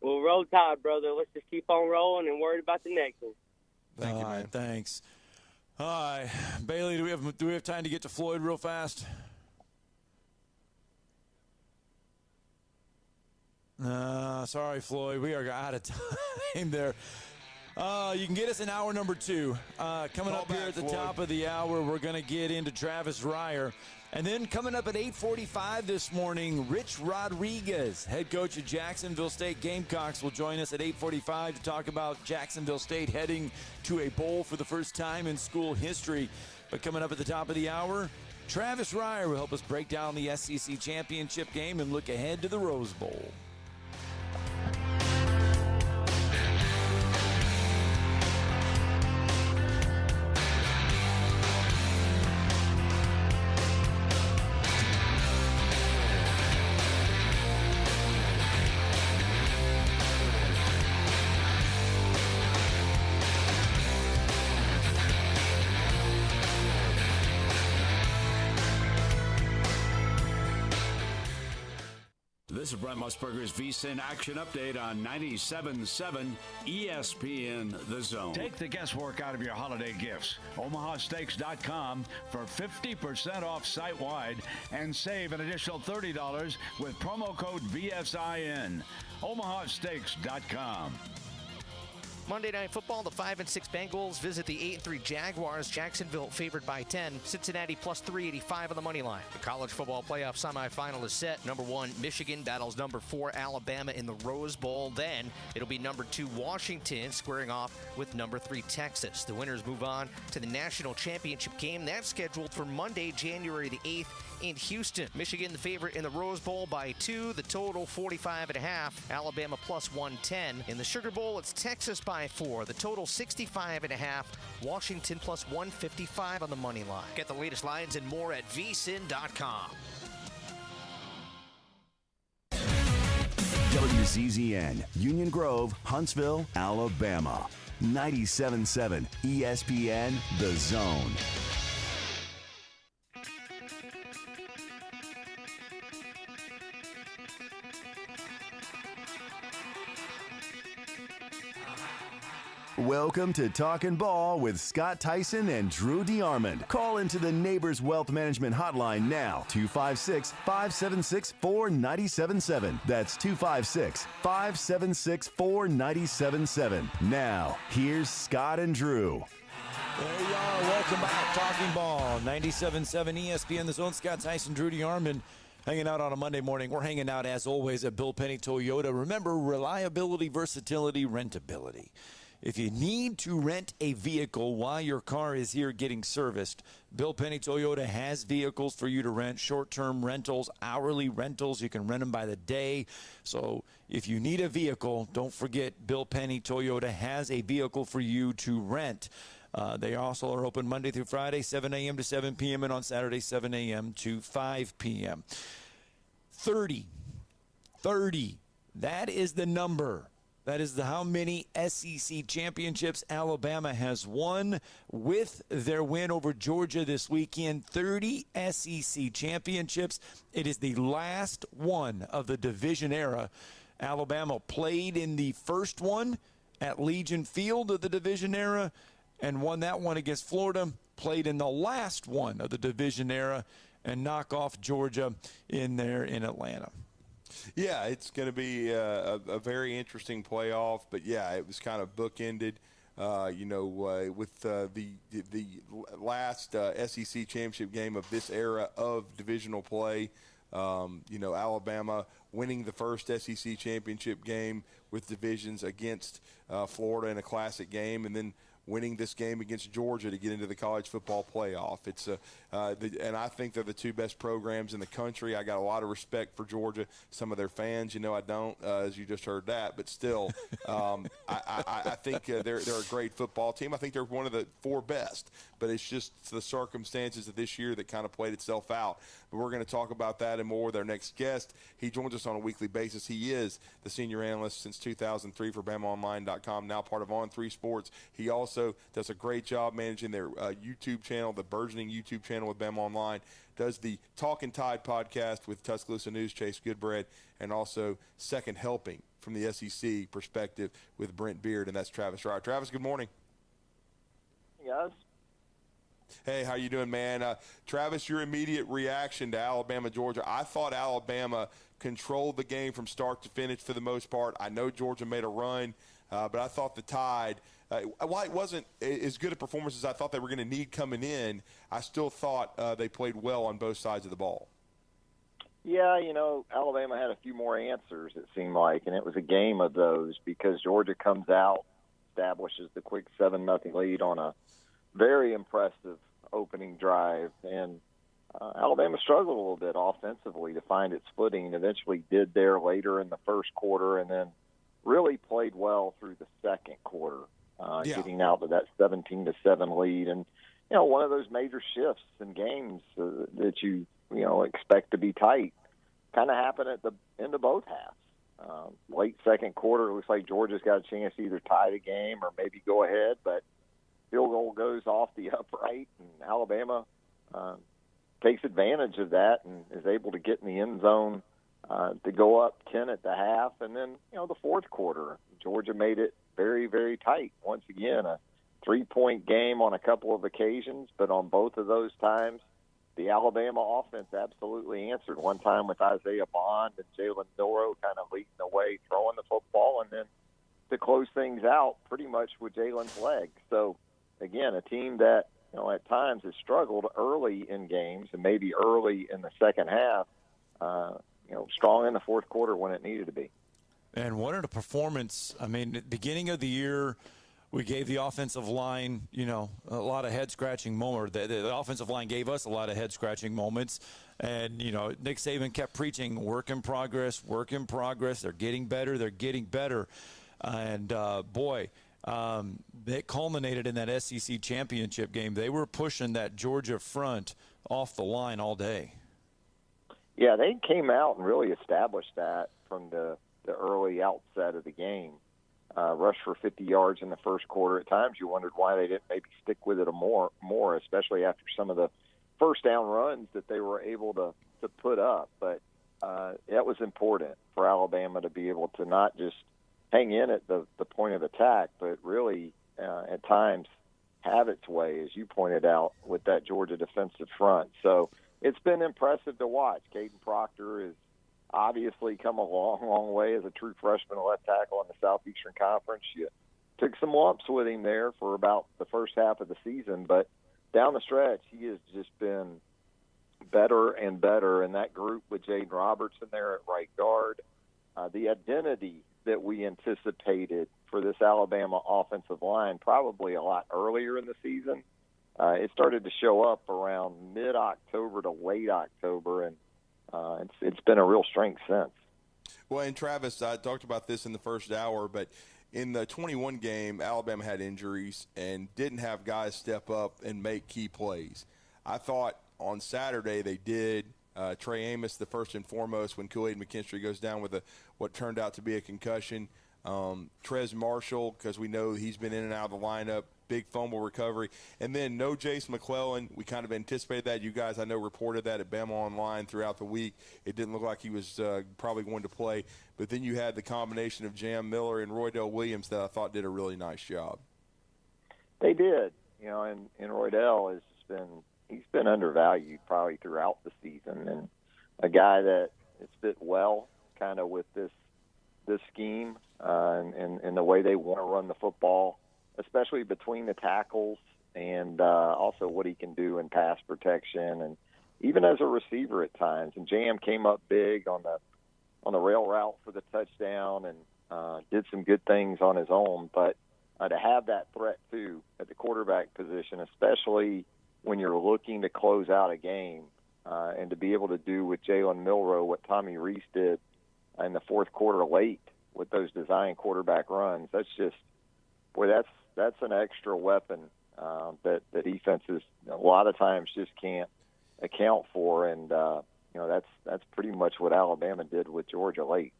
Well, roll tide, brother. Let's just keep on rolling and worry about the next one. Thank you, man. Thanks. All right, Bailey, do we have time to get to Floyd real fast? Sorry, Floyd. We are out of time there. You can get us in hour number 2. Coming up here at the top of the hour, we're going to get into Travis Reier. And then coming up at 8:45 this morning, Rich Rodriguez, head coach of Jacksonville State Gamecocks, will join us at 8:45 to talk about Jacksonville State heading to a bowl for the first time in school history. But coming up at the top of the hour, Travis Reier will help us break down the SEC championship game and look ahead to the Rose Bowl. This is Brent Musburger's VSiN Action Update on 97.7 ESPN The Zone. Take the guesswork out of your holiday gifts. OmahaSteaks.com for 50% off site-wide and save an additional $30 with promo code VSIN. OmahaSteaks.com. Monday Night Football, the 5-6 Bengals visit the 8-3 Jaguars. Jacksonville favored by 10. Cincinnati plus 385 on the money line. The college football playoff semifinal is set. Number 1, Michigan battles number 4, Alabama in the Rose Bowl. Then it'll be number 2, Washington squaring off with number 3, Texas. The winners move on to the national championship game. That's scheduled for Monday, January the 8th in Houston. Michigan the favorite in the Rose Bowl by 2. The total 45.5. Alabama plus 110. In the Sugar Bowl, it's Texas by 4. The total 65.5. Washington plus 155 on the money line. Get the latest lines and more at vsin.com. WZZN, Union Grove, Huntsville, Alabama. 97.7 ESPN The Zone. Welcome to Talkin' Ball with Scott Tyson and Drew DeArmond. Call into the Neighbors Wealth Management Hotline now, 256-576-4977. That's 256-576-4977. Now, here's Scott and Drew. There you are. Welcome back. Talking Ball, 97.7 ESPN, The Zone. Scott Tyson, Drew DeArmond, hanging out on a Monday morning. We're hanging out, as always, at Bill Penny Toyota. Remember, reliability, versatility, rentability. If you need to rent a vehicle while your car is here getting serviced, Bill Penny Toyota has vehicles for you to rent, short-term rentals, hourly rentals. You can rent them by the day. So if you need a vehicle, don't forget Bill Penny Toyota has a vehicle for you to rent. They also are open Monday through Friday, 7 a.m. to 7 p.m., and on Saturday, 7 a.m. to 5 p.m. 30. That is the number. That is how many SEC championships Alabama has won with their win over Georgia this weekend. 30 SEC championships. It is the last one of the division era. Alabama played in the first one at Legion Field of the division era and won that one against Florida. Played in the last one of the division era and knock off Georgia in there in Atlanta. Yeah, it's going to be a very interesting playoff, but yeah, it was kind of bookended, with the last SEC championship game of this era of divisional play. Alabama winning the first SEC championship game with divisions against Florida in a classic game, and then winning this game against Georgia to get into the college football playoff. It's and I think they're the two best programs in the country. I got a lot of respect for Georgia. Some of their fans, I don't, as you just heard that, but still, I think they're a great football team. I think they're one of the four best, but it's just the circumstances of this year that kind of played itself out. But we're going to talk about that and more with our next guest. He joins us on a weekly basis. He is the senior analyst since 2003 for BamaOnline.com, now part of On3 Sports. He also does a great job managing their YouTube channel, the burgeoning YouTube channel with Bama Online, does the Talkin' Tide podcast with Tuscaloosa News, Chase Goodbread, and also Second Helping from the SEC perspective with Brent Beard, and that's Travis Reier. Travis, good morning. Hey, guys. Hey, how you doing, man? Travis, your immediate reaction to Alabama, Georgia. I thought Alabama controlled the game from start to finish for the most part. I know Georgia made a run, but I thought the Tide, while it wasn't as good a performance as I thought they were going to need coming in, I still thought they played well on both sides of the ball. Yeah, Alabama had a few more answers, it seemed like, and it was a game of those because Georgia comes out, establishes the quick 7-0 lead on a very impressive opening drive, and Alabama struggled a little bit offensively to find its footing, and eventually did there later in the first quarter, and then really played well through the second quarter, getting out to that 17-7 lead. And, one of those major shifts in games that you expect to be tight kind of happened at the end of both halves. Late second quarter, it looks like Georgia's got a chance to either tie the game or maybe go ahead, but field goal goes off the upright, and Alabama takes advantage of that and is able to get in the end zone to go up 10 at the half. And then, the fourth quarter, Georgia made it very, very tight. Once again, a 3-point game on a couple of occasions, but on both of those times, the Alabama offense absolutely answered. One time with Isaiah Bond and Jalen Milroe kind of leading the way, throwing the football, and then to close things out pretty much with Jalen's leg. So, again, a team that, at times has struggled early in games and maybe early in the second half, strong in the fourth quarter when it needed to be. And what a performance. I mean, at the beginning of the year, we gave the offensive line, a lot of head-scratching moments. The offensive line gave us a lot of head-scratching moments. And, Nick Saban kept preaching, work in progress, work in progress. They're getting better. They're getting better. And, it culminated in that SEC championship game. They were pushing that Georgia front off the line all day. Yeah, they came out and really established that from the early outset of the game. Rushed for 50 yards in the first quarter. At times you wondered why they didn't maybe stick with it more, especially after some of the first down runs that they were able to put up. But that was important for Alabama to be able to not just hang in at the point of attack, but really at times have its way, as you pointed out, with that Georgia defensive front. So it's been impressive to watch. Caden Proctor has obviously come a long, long way as a true freshman left tackle in the Southeastern Conference. You took some lumps with him there for about the first half of the season, but down the stretch, he has just been better and better. And that group with Jaden Robertson there at right guard, the identity that we anticipated for this Alabama offensive line probably a lot earlier in the season. It started to show up around mid-October to late October, and it's been a real strength since. Well, and Travis, I talked about this in the first hour, but in the 21 game, Alabama had injuries and didn't have guys step up and make key plays. I thought on Saturday they did. Trey Amos, the first and foremost, when Kool-Aid McKinstry goes down with what turned out to be a concussion. Trez Marshall, because we know he's been in and out of the lineup, big fumble recovery. And then no Jace McClellan. We kind of anticipated that. You guys, I know, reported that at Bama Online throughout the week. It didn't look like he was probably going to play. But then you had the combination of Jam Miller and Roydell Williams that I thought did a really nice job. They did. And Roydell has he's been undervalued probably throughout the season, and a guy that has fit well kind of with this scheme and the way they want to run the football, especially between the tackles, and also what he can do in pass protection and even as a receiver at times. And Jam came up big on the rail route for the touchdown and did some good things on his own. But to have that threat too at the quarterback position, especially when you're looking to close out a game, and to be able to do with Jalen Milroe what Tommy Reese did in the fourth quarter late with those design quarterback runs, that's just, boy, that's an extra weapon that defenses a lot of times just can't account for, and that's pretty much what Alabama did with Georgia late.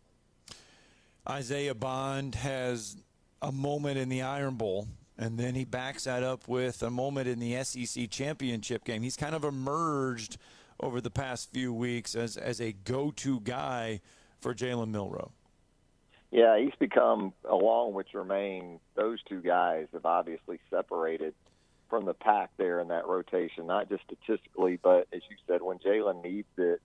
Isaiah Bond has a moment in the Iron Bowl, and then he backs that up with a moment in the SEC championship game. He's kind of emerged over the past few weeks as a go-to guy for Jalen Milroe. Yeah, he's become, along with Jermaine, those two guys have obviously separated from the pack there in that rotation, not just statistically, but as you said, when Jalen needs it,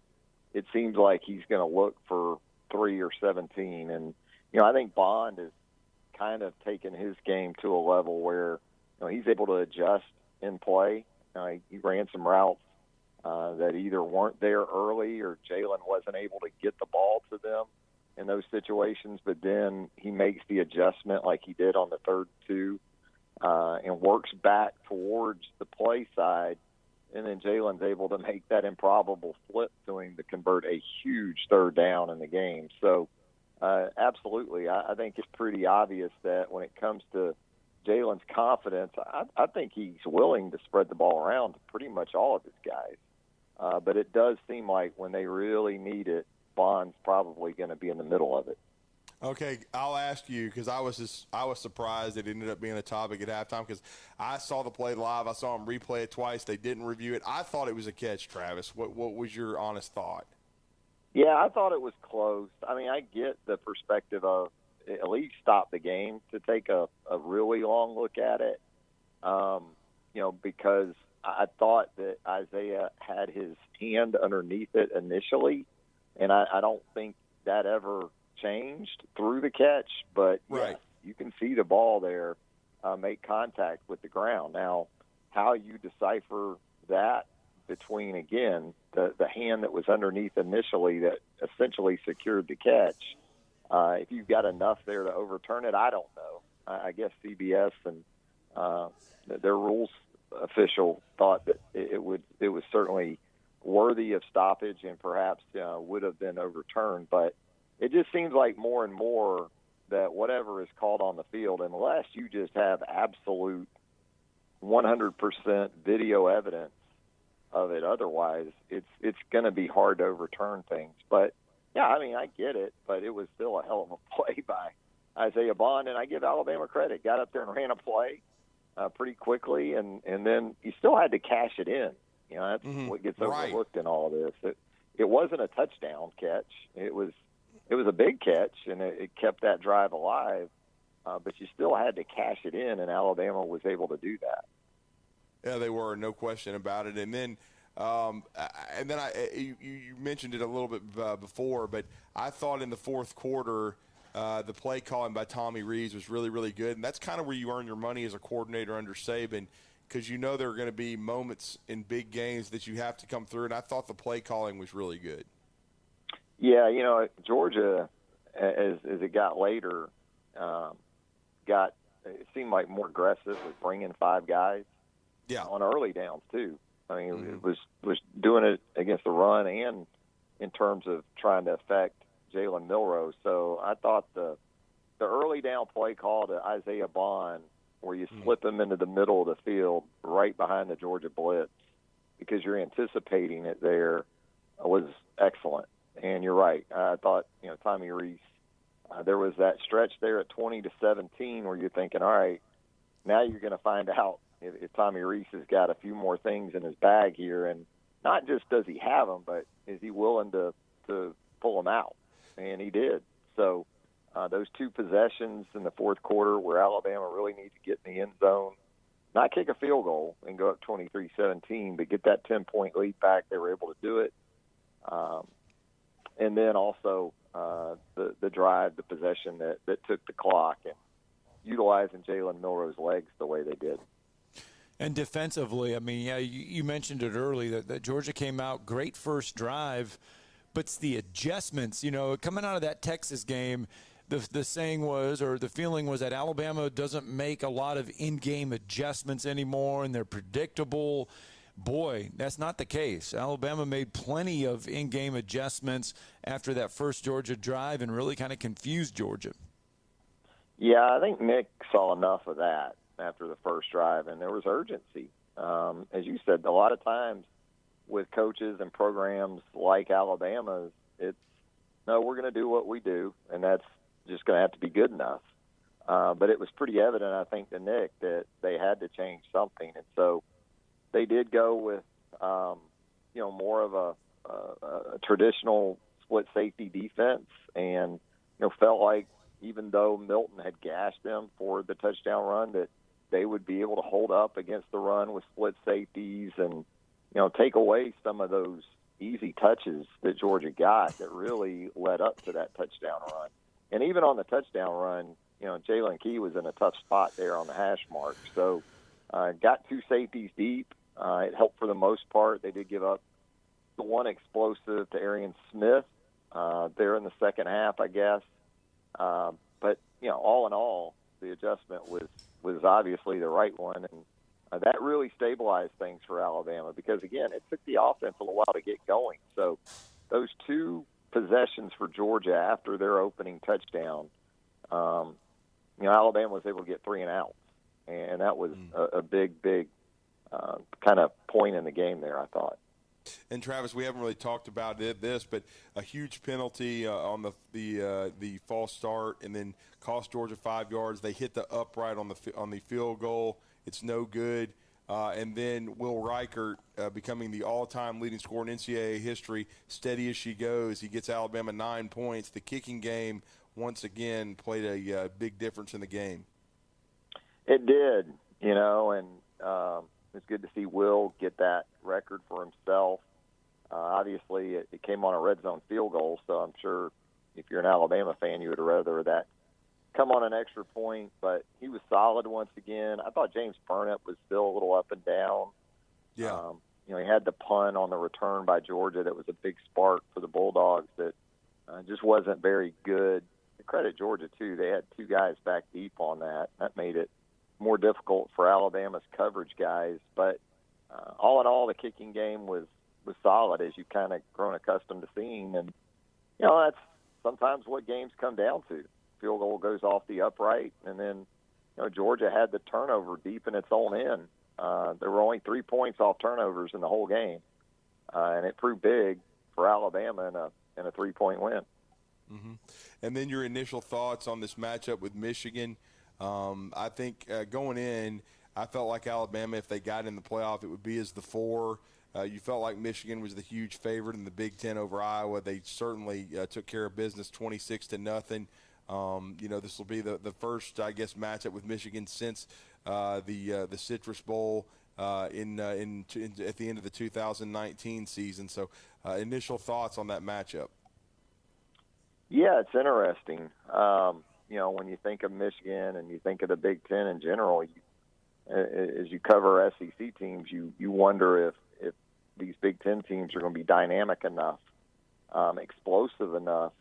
it seems like he's going to look for 3 or 17. And, I think Bond is kind of taken his game to a level where he's able to adjust in play. He ran some routes that either weren't there early or Jalen wasn't able to get the ball to them in those situations, but then he makes the adjustment like he did on the 3rd and 2 and works back towards the play side, and then Jalen's able to make that improbable flip to him to convert a huge 3rd down in the game. So absolutely, I think it's pretty obvious that when it comes to Jalen's confidence, I think he's willing to spread the ball around to pretty much all of his guys. But it does seem like when they really need it, Bond's probably going to be in the middle of it. Okay, I'll ask you, because I was surprised it ended up being a topic at halftime, because I saw the play live. I saw them replay it twice. They didn't review it. I thought it was a catch, Travis. What was your honest thought? Yeah, I thought it was close. I mean, I get the perspective of at least stop the game to take a really long look at it, because I thought that Isaiah had his hand underneath it initially, and I don't think that ever changed through the catch. But, right. Yes, you can see the ball there make contact with the ground. Now, how you decipher that between, again, the hand that was underneath initially that essentially secured the catch, if you've got enough there to overturn it, I don't know. I guess CBS and their rules official thought that it was certainly worthy of stoppage and perhaps would have been overturned. But it just seems like more and more that whatever is called on the field, unless you just have absolute 100% video evidence of it, otherwise it's going to be hard to overturn things. But yeah, I mean, I get it, but it was still a hell of a play by Isaiah Bond, and I give Alabama credit. Got up there and ran a play pretty quickly, and then you still had to cash it in. That's what gets overlooked in all of this. It wasn't a touchdown catch. It was a big catch, and it kept that drive alive. but you still had to cash it in, and Alabama was able to do that. Yeah, they were, no question about it. And then you mentioned it a little bit before, but I thought in the fourth quarter the play calling by Tommy Rees was really, really good. And that's kind of where you earn your money as a coordinator under Saban, because you know there are going to be moments in big games that you have to come through. And I thought the play calling was really good. Yeah, you know, Georgia, as it got later, it seemed like more aggressive with bringing 5 guys on early downs too. I mean, it was doing it against the run and in terms of trying to affect Jalen Milroe. So I thought the early down play call to Isaiah Bond, where you slip him into the middle of the field right behind the Georgia blitz because you're anticipating it there, was excellent. And you're right. I thought, Tommy Rees, there was that stretch there at 20-17 where you're thinking, all right, now you're going to find out if Tommy Rees has got a few more things in his bag here. And not just does he have them, but is he willing to pull them out? And he did. So those 2 possessions in the fourth quarter where Alabama really needs to get in the end zone, not kick a field goal and go up 23-17, but get that 10-point lead back, they were able to do it. And then also the drive, the possession that took the clock, and utilizing Jalen Milroe's legs the way they did. And defensively, I mean, you mentioned it early that Georgia came out great first drive, but it's the adjustments. Coming out of that Texas game, the saying was, or the feeling was, that Alabama doesn't make a lot of in-game adjustments anymore, and they're predictable. Boy, that's not the case. Alabama made plenty of in-game adjustments after that first Georgia drive and really kind of confused Georgia. Yeah, I think Nick saw enough of that after the first drive, and there was urgency. As you said, a lot of times with coaches and programs like Alabama's, it's, no, we're going to do what we do, and that's just going to have to be good enough. But it was pretty evident, I think, to Nick that they had to change something. And so they did go with, more of a traditional split safety defense, and, felt like even though Milton had gashed them for the touchdown run, that they would be able to hold up against the run with split safeties and, take away some of those easy touches that Georgia got that really led up to that touchdown run. And even on the touchdown run, Jalen Key was in a tough spot there on the hash mark. So got 2 safeties deep. It helped for the most part. They did give up the one explosive to Arian Smith there in the second half, I guess. But, all in all, the adjustment was obviously the right one. And that really stabilized things for Alabama because, again, it took the offense a little while to get going. So those 2 possessions for Georgia after their opening touchdown, Alabama was able to get 3 and outs. And that was a big kind of point in the game there, I thought. And Travis, we haven't really talked about this, but a huge penalty on the false start, and then cost Georgia 5 yards. They hit the upright on the field goal. It's no good. And then Will Reichert becoming the all-time leading scorer in NCAA history, steady as she goes. He gets Alabama 9 points. The kicking game once again played a big difference in the game. It did, and it's good to see Will get that record for himself. Obviously, it came on a red zone field goal, so I'm sure if you're an Alabama fan, you would rather that come on an extra point. But he was solid once again. I thought James Burnett was still a little up and down. Yeah. He had the punt on the return by Georgia that was a big spark for the Bulldogs that just wasn't very good. To credit Georgia, too. They had 2 guys back deep on that. That made it more difficult for Alabama's coverage guys. But all in all, the kicking game was solid, as you've kind of grown accustomed to seeing. And, that's sometimes what games come down to. Field goal goes off the upright, and then, Georgia had the turnover deep in its own end. There were only 3 points off turnovers in the whole game, and it proved big for Alabama in a 3-point win. Mm-hmm. And then your initial thoughts on this matchup with Michigan. I think going in, I felt like Alabama, if they got in the playoff, it would be as the 4. You felt like Michigan was the huge favorite in the Big Ten over Iowa. They certainly took care of business 26-0. This will be the first, I guess, matchup with Michigan since the Citrus Bowl at the end of the 2019 season. So, initial thoughts on that matchup? Yeah, it's interesting. When you think of Michigan and you think of the Big Ten in general, as you cover SEC teams, you wonder if these Big Ten teams are going to be dynamic enough, explosive enough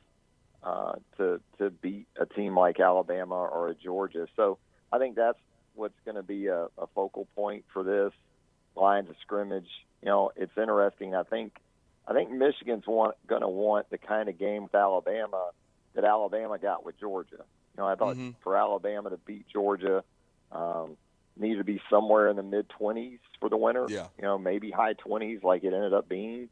to beat a team like Alabama or a Georgia. So I think that's what's going to be a focal point for this lines of scrimmage. It's interesting. I think Michigan's going to want the kind of game with Alabama that Alabama got with Georgia. I thought for Alabama to beat Georgia, needed to be somewhere in the mid-20s for the winner. Yeah. Maybe high 20s like it ended up being.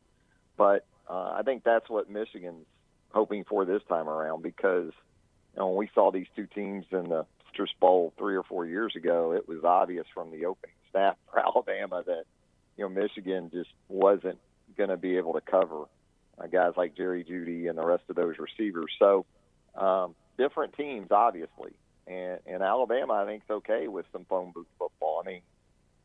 But I think that's what Michigan's hoping for this time around, because when we saw these two teams in the Citrus Bowl 3 or 4 years ago, it was obvious from the opening snap for Alabama that Michigan just wasn't going to be able to cover guys like Jerry Jeudy and the rest of those receivers. So different teams, obviously. And Alabama, I think, is okay with some phone booth football. I mean,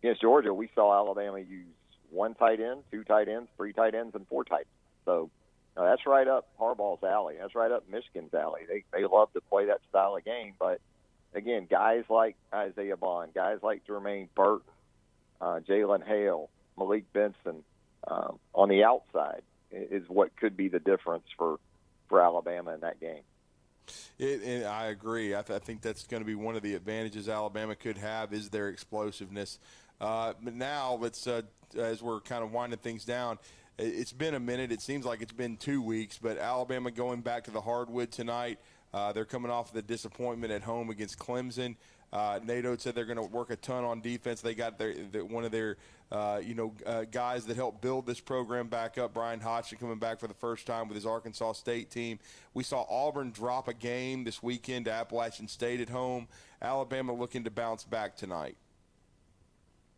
against Georgia, we saw Alabama use 1 tight end, 2 tight ends, 3 tight ends, and 4 tight ends. So that's right up Harbaugh's alley. That's right up Michigan's alley. They love to play that style of game. But, again, guys like Isaiah Bond, guys like Jermaine Burton, Jalen Hale, Malik Benson on the outside is what could be the difference for Alabama in that game. And I agree. I think that's going to be one of the advantages Alabama could have is their explosiveness. But now let's, as we're kind of winding things down, it's been a minute. It seems like it's been 2 weeks, but Alabama going back to the hardwood tonight. They're coming off the disappointment at home against Clemson. NATO said they're going to work a ton on defense. They got one of their guys that helped build this program back up, Brian Hodgson, coming back for the first time with his Arkansas State team. We saw Auburn drop a game this weekend to Appalachian State at home. Alabama looking to bounce back tonight.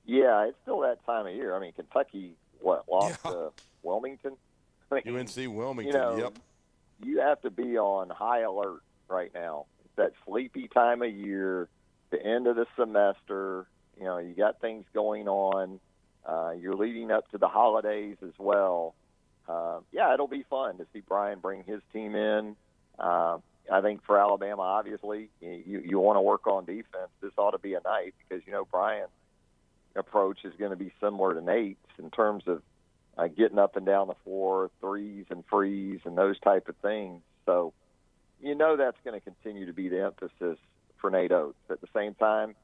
Yeah, it's still that time of year. I mean, Kentucky, lost to Wilmington? I mean, UNC Wilmington, yep. You have to be on high alert right now. It's that sleepy time of year, the end of the semester. You got things going on. You're leading up to the holidays as well. It'll be fun to see Brian bring his team in. I think for Alabama, obviously, you want to work on defense. This ought to be a night because, Brian's approach is going to be similar to Nate's in terms of getting up and down the floor, threes and frees and those type of things. So, that's going to continue to be the emphasis for Nate Oates. At the same time,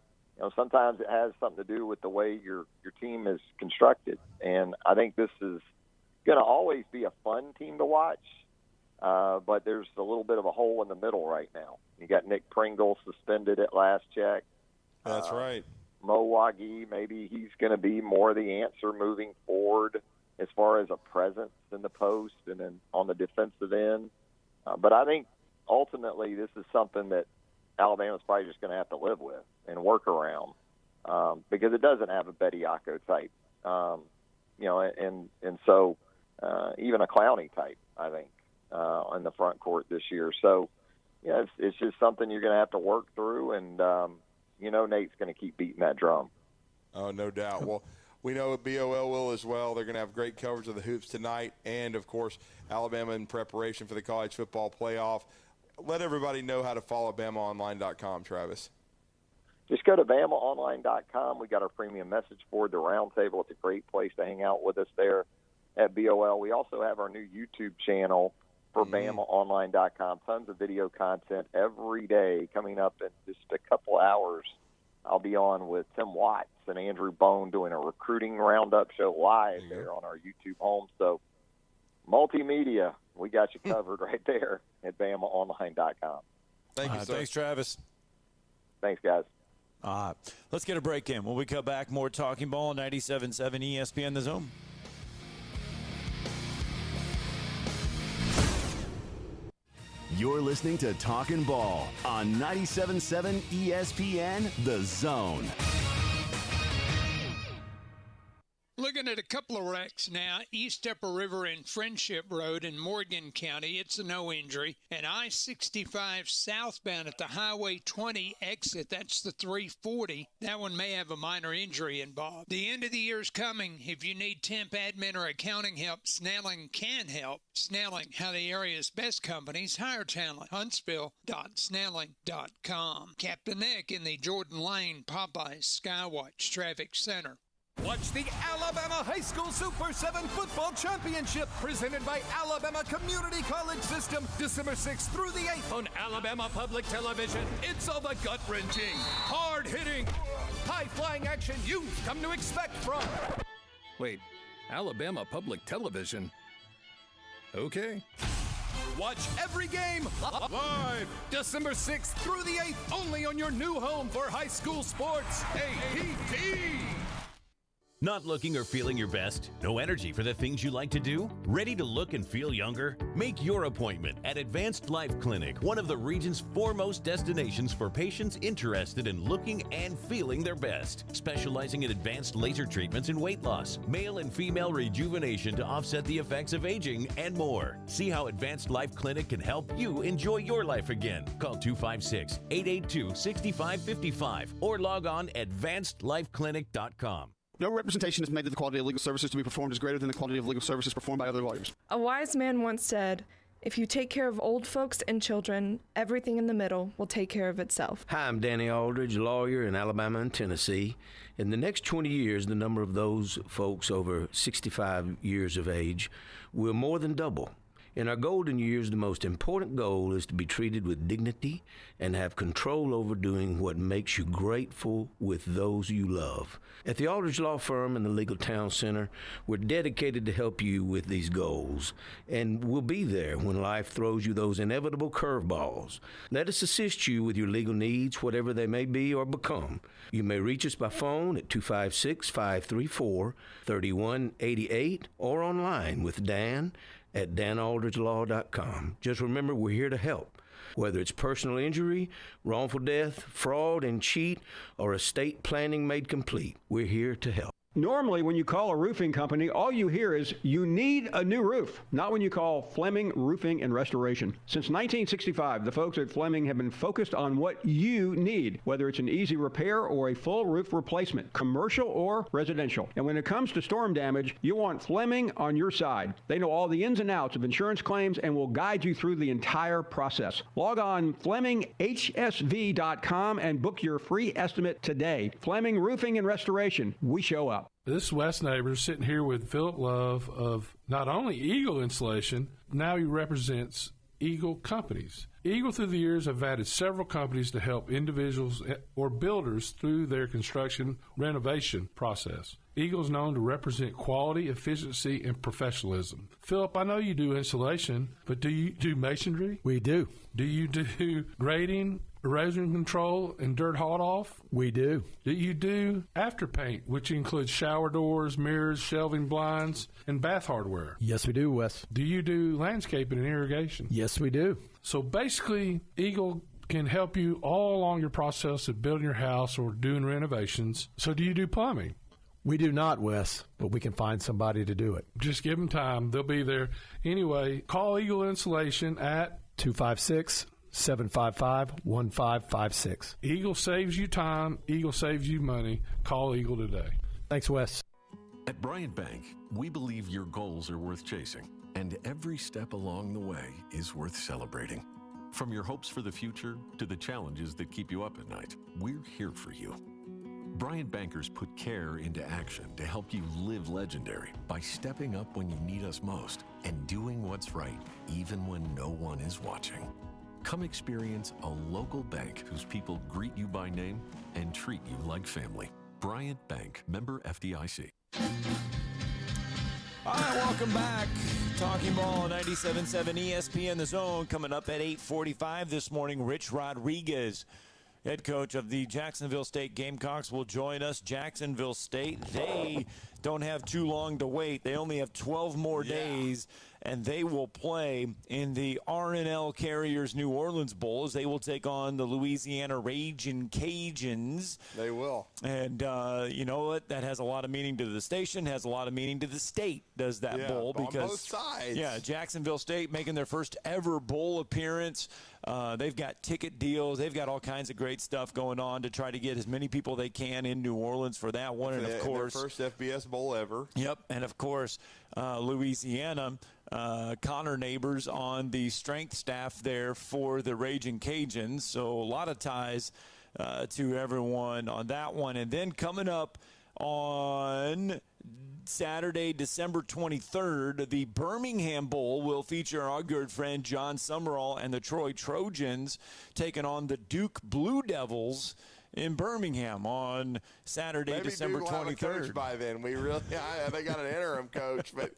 sometimes it has something to do with the way your team is constructed. And I think this is going to always be a fun team to watch, but there's a little bit of a hole in the middle right now. You got Nick Pringle suspended at last check. That's right. Mo Wagi, maybe he's going to be more the answer moving forward as far as a presence in the post and then on the defensive end. But I think ultimately this is something that Alabama's probably just going to have to live with and work around because it doesn't have a Bediako type, and so even a Clowney type, I think, in the front court this year. So, it's just something you're going to have to work through, and Nate's going to keep beating that drum. Oh, no doubt. Well, we know BOL will as well. They're going to have great coverage of the hoops tonight, and of course, Alabama in preparation for the college football playoff. Let everybody know how to follow BamaOnline.com, Travis. Just go to BamaOnline.com. We got our premium message board, the Roundtable. It's a great place to hang out with us there at BOL. We also have our new YouTube channel for BamaOnline.com. Tons of video content every day coming up in just a couple hours. I'll be on with Tim Watts and Andrew Bone doing a recruiting roundup show live there on our YouTube home. So multimedia, we got you covered right there at BamaOnline.com. Thank you, sir. Thanks, Travis. Thanks, guys. Let's get a break in. When we come back, more Talking Ball, 97.7 ESPN The Zone. You're listening to Talkin' Ball on 97.7 ESPN The Zone. Looking at a couple of wrecks now. East Upper River and Friendship Road in Morgan County. It's a no injury. And I-65 southbound at the Highway 20 exit. That's the 340. That one may have a minor injury involved. The end of the year's coming. If you need temp admin or accounting help, Snelling can help. Snelling, how the area's best companies hire talent. Huntsville.snelling.com. Captain Nick in the Jordan Lane Popeyes Skywatch Traffic Center. Watch the Alabama High School Super 7 Football Championship presented by Alabama Community College System December 6th through the 8th on Alabama Public Television. It's all the gut-wrenching, hard-hitting, high-flying action you've come to expect from... Wait, Alabama Public Television? Okay. Watch every game live December 6th through the 8th only on your new home for high school sports, APT. Not looking or feeling your best? No energy for the things you like to do? Ready to look and feel younger? Make your appointment at Advanced Life Clinic, one of the region's foremost destinations for patients interested in looking and feeling their best. Specializing in advanced laser treatments and weight loss, male and female rejuvenation to offset the effects of aging, and more. See how Advanced Life Clinic can help you enjoy your life again. Call 256-882-6555 or log on advancedlifeclinic.com. No representation is made that the quality of legal services to be performed is greater than the quality of legal services performed by other lawyers. A wise man once said, if you take care of old folks and children, everything in the middle will take care of itself. Hi, I'm Danny Aldridge, lawyer in Alabama and Tennessee. In the next 20 years, the number of those folks over 65 years of age will more than double. In our golden years, the most important goal is to be treated with dignity and have control over doing what makes you grateful with those you love. At the Aldridge Law Firm and the Legal Town Center, we're dedicated to help you with these goals, and we'll be there when life throws you those inevitable curveballs. Let us assist you with your legal needs, whatever they may be or become. You may reach us by phone at 256-534-3188 or online with Dan at danaldridgelaw.com. Just remember, we're here to help. Whether it's personal injury, wrongful death, fraud and cheat, or estate planning made complete, we're here to help. Normally, when you call a roofing company, all you hear is, you need a new roof. Not when you call Fleming Roofing and Restoration. Since 1965, the folks at Fleming have been focused on what you need, whether it's an easy repair or a full roof replacement, commercial or residential. And when it comes to storm damage, you want Fleming on your side. They know all the ins and outs of insurance claims and will guide you through the entire process. Log on FlemingHSV.com and book your free estimate today. Fleming Roofing and Restoration. We show up. This is Wes Neighbors sitting here with Philip Love of not only Eagle Insulation, now he represents Eagle Companies. Eagle through the years have added several companies to help individuals or builders through their construction renovation process. Eagle is known to represent quality, efficiency, and professionalism. Philip, I know you do insulation, but do you do masonry? We do. Do you do grading, erosion control, and dirt hauled off? We do. Do you do after paint, which includes shower doors, mirrors, shelving blinds, and bath hardware? Yes, we do, Wes. Do you do landscaping and irrigation? Yes, we do. So basically, Eagle can help you all along your process of building your house or doing renovations. So do you do plumbing? We do not, Wes, but we can find somebody to do it. Just give them time. They'll be there. Anyway, call Eagle Insulation at 256-755-1556. Eagle saves you time. Eagle saves you money. Call Eagle today. Thanks, Wes. At Bryant Bank, we believe your goals are worth chasing, and every step along the way is worth celebrating. From your hopes for the future to the challenges that keep you up at night, we're here for you. Bryant Bankers put care into action to help you live legendary by stepping up when you need us most and doing what's right even when no one is watching. Come experience a local bank whose people greet you by name and treat you like family. Bryant Bank, member FDIC. All right, welcome back. Talking Ball on 97.7 ESPN The Zone. Coming up at 8:45 this morning, Rich Rodriguez, head coach of the Jacksonville State Gamecocks, will join us. Jacksonville State, they don't have too long to wait. They only have 12 more days and they will play in the RNL Carriers New Orleans Bowl as they will take on the Louisiana Ragin' Cajuns. They will. And you know what? That has a lot of meaning to the station, has a lot of meaning to the state, does that bowl. On because both sides. Yeah, Jacksonville State making their first ever bowl appearance. They've got ticket deals. They've got all kinds of great stuff going on to try to get as many people they can in New Orleans for that one. And, of course, their first FBS bowl ever. Yep. And, of course, Louisiana, Connor Neighbors on the strength staff there for the Ragin' Cajuns. So a lot of ties to everyone on that one. And then coming up on Saturday, December 23rd, the Birmingham Bowl will feature our good friend John Summerall and the Troy Trojans taking on the Duke Blue Devils in Birmingham on Saturday, Maybe December Duke will 23rd. have a coach by then. We really, they got an interim coach, but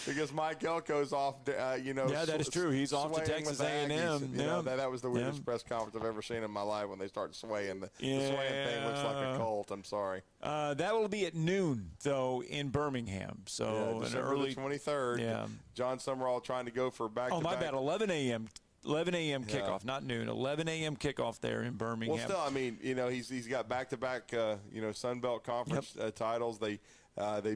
because Mike Elko's off, Yeah, that is true. He's off to Texas A&M. That was the weirdest press conference I've ever seen in my life when they start swaying. The swaying thing looks like a cult. I'm sorry. That will be at noon, though, in Birmingham. So December early 23rd. Yeah. John Summerall trying to go for back-to-back. Oh, my bad. 11 a.m. kickoff, not noon. 11 a.m. kickoff there in Birmingham. Well, still, I mean, he's got back-to-back, Sun Belt Conference titles. They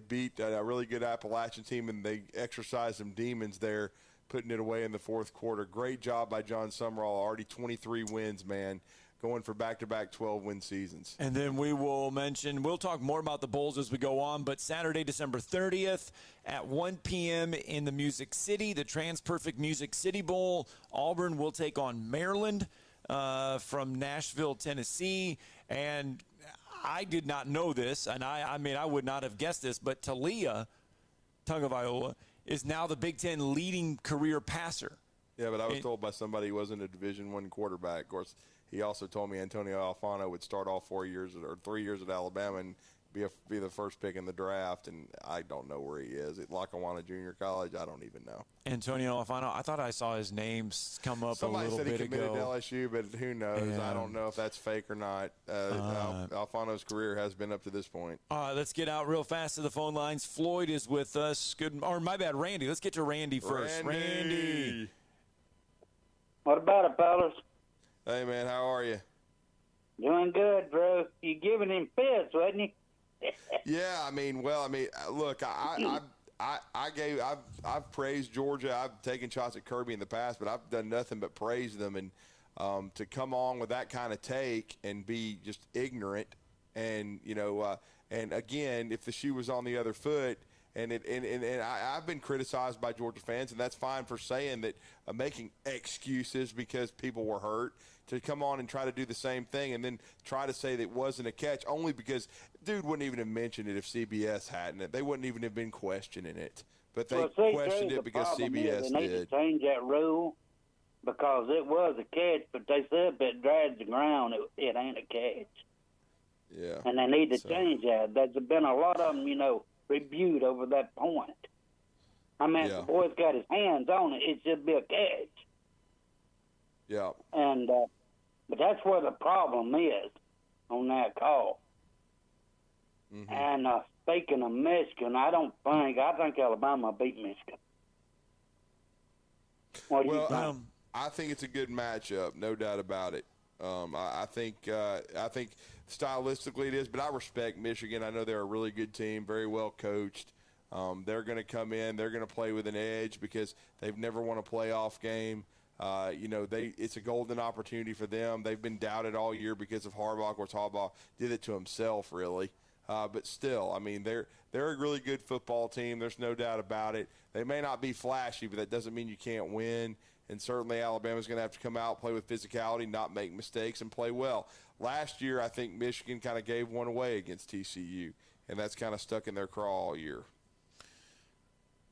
beat a really good Appalachian team, and they exercised some demons there, putting it away in the fourth quarter. Great job by John Summerall. Already 23 wins, man. Going for back-to-back 12-win seasons. And then we'll talk more about the Bowls as we go on, but Saturday, December 30th at 1 p.m. in the Music City, the TransPerfect Music City Bowl, Auburn will take on Maryland from Nashville, Tennessee. And I did not know this, and I mean, I would not have guessed this, but Talia Tagovailoa is now the Big Ten leading career passer. Yeah, but I was told by somebody he wasn't a Division I quarterback. Of course, he also told me Antonio Alfano would start all 3 years at Alabama and be the first pick in the draft, and I don't know where he is. At Lackawanna Junior College, I don't even know. Antonio Alfano, I thought I saw his name come up a little bit ago. Somebody said he committed to LSU, but who knows? Yeah. I don't know if that's fake or not. Alfano's career has been up to this point. Let's get out real fast to the phone lines. Floyd is with us. Randy. Let's get to Randy first. Randy. What about it, fellas? Hey, man, how are you? Doing good, bro. You giving him fits, wasn't you? Yeah, look, I've praised Georgia. I've taken shots at Kirby in the past, but I've done nothing but praise them. And to come on with that kind of take and be just ignorant, and and again, if the shoe was on the other foot. And I've been criticized by Georgia fans, and that's fine for saying that, making excuses because people were hurt, to come on and try to do the same thing and then try to say that it wasn't a catch, only because dude wouldn't even have mentioned it if CBS hadn't it. They wouldn't even have been questioning it. But they questioned it because CBS did. They need to change that rule because it was a catch, but they said if it drags the ground, it ain't a catch. Yeah. And they need to change that. There's been a lot of them, reviewed over that point. If the boy's got his hands on it, it should be a catch. Yeah. And but that's where the problem is on that call. Mm-hmm. And speaking of Michigan, I think Alabama beat Michigan. What do you think? I think it's a good matchup, no doubt about it. I think stylistically it is, but I respect Michigan. I know they're a really good team, very well coached. They're going to come in. They're going to play with an edge because they've never won a playoff game. It's a golden opportunity for them. They've been doubted all year because of Harbaugh. Of course, Harbaugh did it to himself, really. But still, they're a really good football team. There's no doubt about it. They may not be flashy, but that doesn't mean you can't win. And certainly Alabama's going to have to come out, play with physicality, not make mistakes, and play well. Last year, I think Michigan kind of gave one away against TCU, and that's kind of stuck in their craw all year.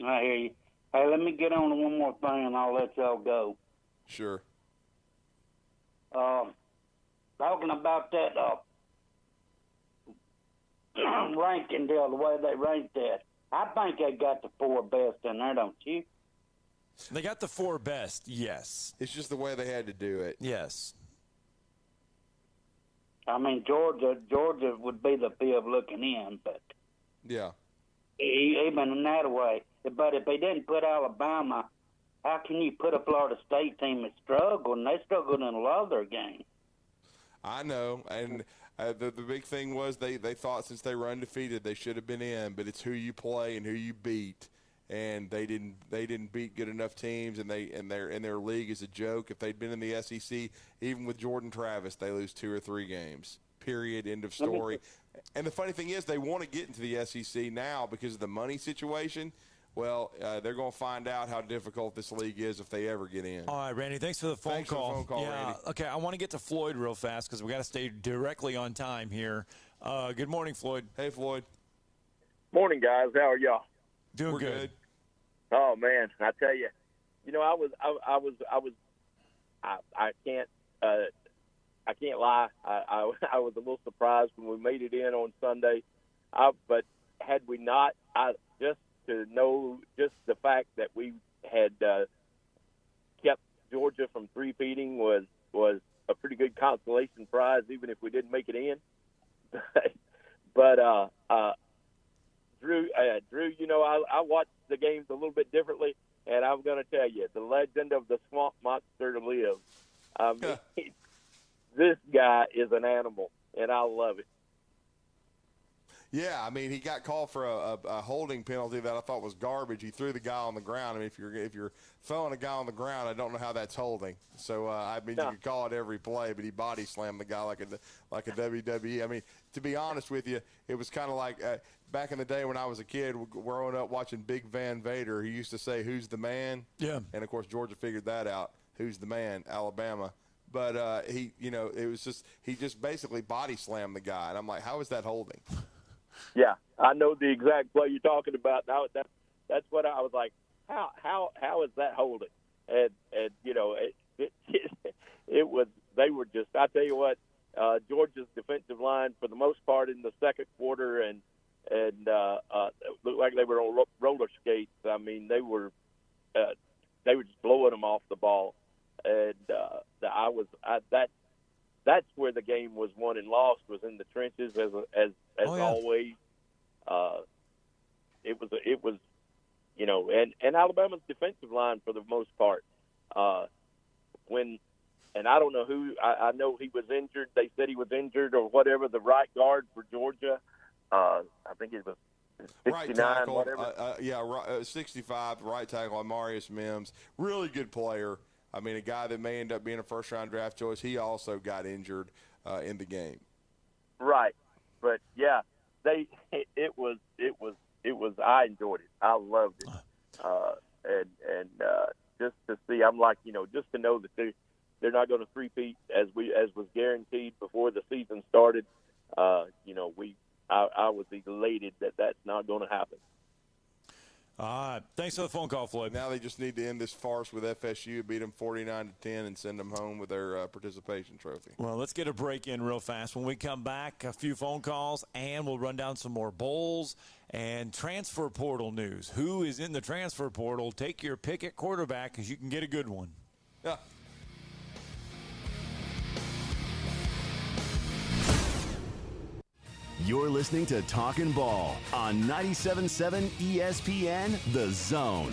I hear you. Hey, let me get on to one more thing, and I'll let y'all go. Sure. Talking about that ranking deal, the way they ranked that, I think they got the 4 best in there, don't you? They got the 4 best, yes. It's just the way they had to do it. Yes. Georgia would be the 5th looking in, but yeah, even that way. But if they didn't put Alabama, how can you put a Florida State team that struggled, and they struggled in a lot of their games? I know, and the big thing was they thought since they were undefeated they should have been in, but it's who you play and who you beat, and they didn't beat good enough teams, and their league is a joke. If they'd been in the SEC, even with Jordan Travis, they lose 2 or 3 games. Period. End of story. And the funny thing is, they want to get into the SEC now because of the money situation. Well, they're going to find out how difficult this league is if they ever get in. All right, Randy, thanks for the phone call. Randy. Okay, I want to get to Floyd real fast because we got to stay directly on time here. Good morning, Floyd. Hey, Floyd. Morning, guys. How are y'all? Doing good. Oh man, I tell you, I can't lie. I was a little surprised when we made it in on Sunday, but had we not, just the fact that we had kept Georgia from three-peating was a pretty good consolation prize, even if we didn't make it in. But Drew, I watched the games a little bit differently, and I'm going to tell you, the legend of the swamp monster lives. I mean, this guy is an animal, and I love it. Yeah, I mean, he got called for a holding penalty that I thought was garbage. He threw the guy on the ground. I mean, if you're throwing a guy on the ground, I don't know how that's holding. So you could call it every play, but he body slammed the guy like a WWE. I mean, to be honest with you, it was kind of like back in the day when I was a kid, growing up watching Big Van Vader. He used to say, "Who's the man?" Yeah. And of course, Georgia figured that out. Who's the man? Alabama. But he just basically body slammed the guy, and I'm like, how is that holding? Yeah, I know the exact play you're talking about. Now that's what I was like. How is that holding? And it was. They were just. I tell you what, Georgia's defensive line for the most part in the second quarter and looked like they were on roller skates. I mean, they were just blowing them off the ball, and that's where the game was won and lost, was in the trenches as always. It was and Alabama's defensive line for the most part. And I don't know who. I know he was injured. They said he was injured or whatever. The right guard for Georgia. I think it was 69, right tackle, whatever. 65, right tackle, Amarius Mims. Really good player. I mean, a guy that may end up being a first-round draft choice. He also got injured in the game. Right, but yeah, it was. I enjoyed it. I loved it, and just to see, I'm like, just to know that they're not going to three-peat as was guaranteed before the season started. I was elated that that's not going to happen. Thanks for the phone call, Floyd. Now they just need to end this farce with FSU, beat them 49-10, and send them home with their participation trophy. Well, let's get a break in real fast. When we come back, a few phone calls, and we'll run down some more bowls and transfer portal news. Who is in the transfer portal? Take your pick at quarterback because you can get a good one. Yeah. You're listening to Talkin' Ball on 97.7 ESPN, The Zone.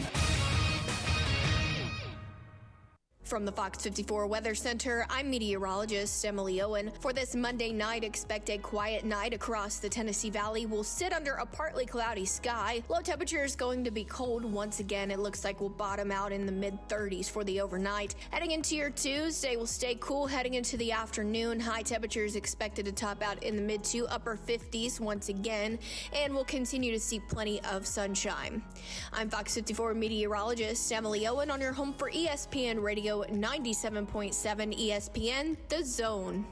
From the Fox 54 Weather Center, I'm meteorologist Emily Owen. For this Monday night, expect a quiet night across the Tennessee Valley. We'll sit under a partly cloudy sky. Low temperature is going to be cold once again. It looks like we'll bottom out in the mid-30s for the overnight. Heading into your Tuesday, we'll stay cool heading into the afternoon. High temperatures expected to top out in the mid to upper 50s once again, and we'll continue to see plenty of sunshine. I'm Fox 54 meteorologist Emily Owen on your home for ESPN Radio 97.7 ESPN, The Zone.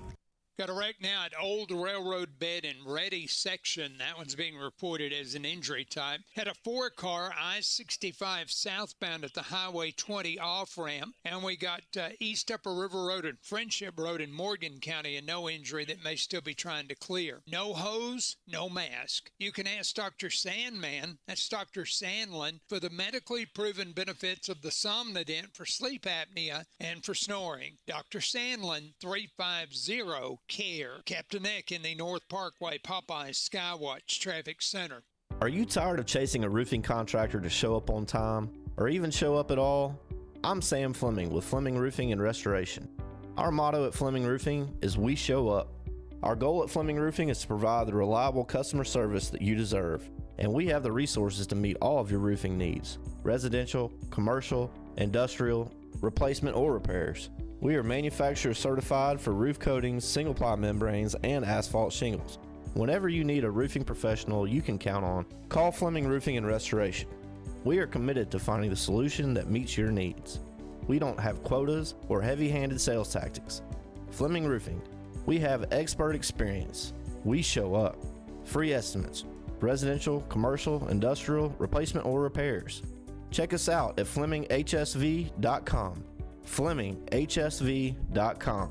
Got a wreck now at Old Railroad Bed and Ready section. That one's being reported as an injury type. Had a 4-car I-65 southbound at the Highway 20 off-ramp. And we got East Upper River Road and Friendship Road in Morgan County, and no injury that may still be trying to clear. No hose, no mask. You can ask Dr. Sandman, that's Dr. Sandlin, for the medically proven benefits of the Somnodent for sleep apnea and for snoring. Dr. Sandlin, 350 CARE. Captain Eck in the North Parkway Popeyes Skywatch Traffic Center. Are you tired of chasing a roofing contractor to show up on time, or even show up at all? I'm Sam Fleming with Fleming Roofing and Restoration. Our motto at Fleming Roofing is we show up. Our goal at Fleming Roofing is to provide the reliable customer service that you deserve, and we have the resources to meet all of your roofing needs: residential, commercial, industrial, replacement, or repairs. We are manufacturer certified for roof coatings, single-ply membranes, and asphalt shingles. Whenever you need a roofing professional you can count on, call Fleming Roofing and Restoration. We are committed to finding the solution that meets your needs. We don't have quotas or heavy-handed sales tactics. Fleming Roofing, we have expert experience. We show up. Free estimates, residential, commercial, industrial, replacement, or repairs. Check us out at FlemingHSV.com. FlemingHSV.com.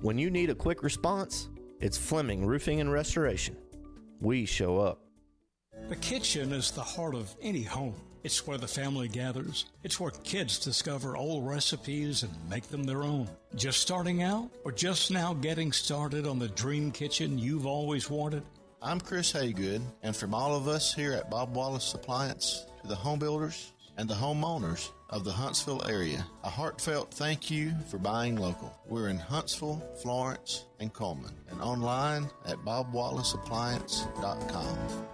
When you need a quick response, it's Fleming Roofing and Restoration. We show up. The kitchen is the heart of any home. It's where the family gathers. It's where kids discover old recipes and make them their own. Just starting out, or just now getting started on the dream kitchen you've always wanted? I'm Chris Haygood, and from all of us here at Bob Wallace Appliance to the home builders and the homeowners of the Huntsville area, a heartfelt thank you for buying local. We're in Huntsville, Florence, and Coleman, and online at bobwallaceappliance.com.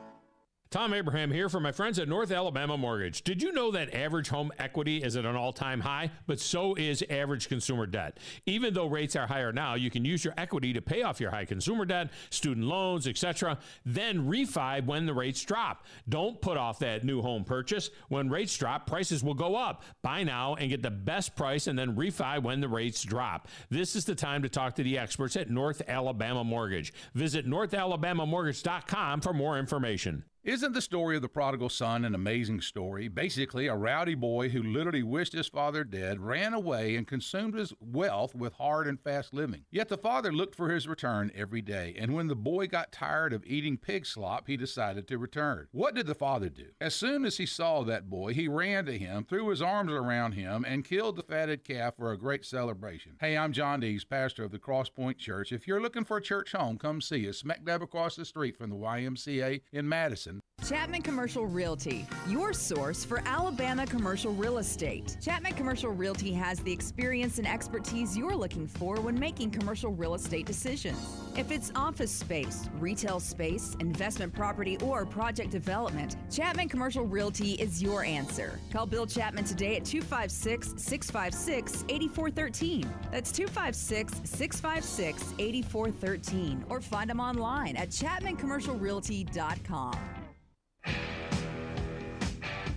Tom Abraham here for my friends at North Alabama Mortgage. Did you know that average home equity is at an all-time high? But so is average consumer debt. Even though rates are higher now, you can use your equity to pay off your high consumer debt, student loans, etc., then refi when the rates drop. Don't put off that new home purchase. When rates drop, prices will go up. Buy now and get the best price and then refi when the rates drop. This is the time to talk to the experts at North Alabama Mortgage. Visit NorthAlabamaMortgage.com for more information. Isn't the story of the prodigal son an amazing story? Basically, a rowdy boy who literally wished his father dead ran away and consumed his wealth with hard and fast living. Yet the father looked for his return every day, and when the boy got tired of eating pig slop, he decided to return. What did the father do? As soon as he saw that boy, he ran to him, threw his arms around him, and killed the fatted calf for a great celebration. Hey, I'm John Dees, pastor of the Cross Point Church. If you're looking for a church home, come see us, smack dab across the street from the YMCA in Madison. Chapman Commercial Realty, your source for Alabama commercial real estate. Chapman Commercial Realty has the experience and expertise you're looking for when making commercial real estate decisions. If it's office space, retail space, investment property, or project development, Chapman Commercial Realty is your answer. Call Bill Chapman today at 256-656-8413. That's 256-656-8413. Or find him online at chapmancommercialrealty.com.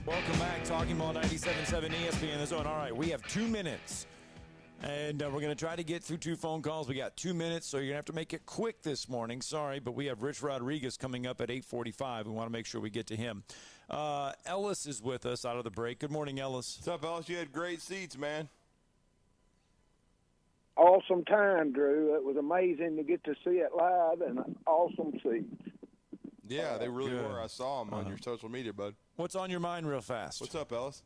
Welcome back. Talking Ball 97.7 ESPN The Zone. All right, we have 2 minutes, and we're going to try to get through 2 phone calls. We got 2 minutes, so you're going to have to make it quick this morning. Sorry, but we have Rich Rodriguez coming up at 8:45. We want to make sure we get to him. Ellis is with us out of the break. Good morning, Ellis. What's up, Ellis? You had great seats, man. Awesome time, Drew. It was amazing to get to see it live, and awesome seats. Yeah, they really were. I saw them on your social media, bud. What's on your mind real fast? What's up, Ellis?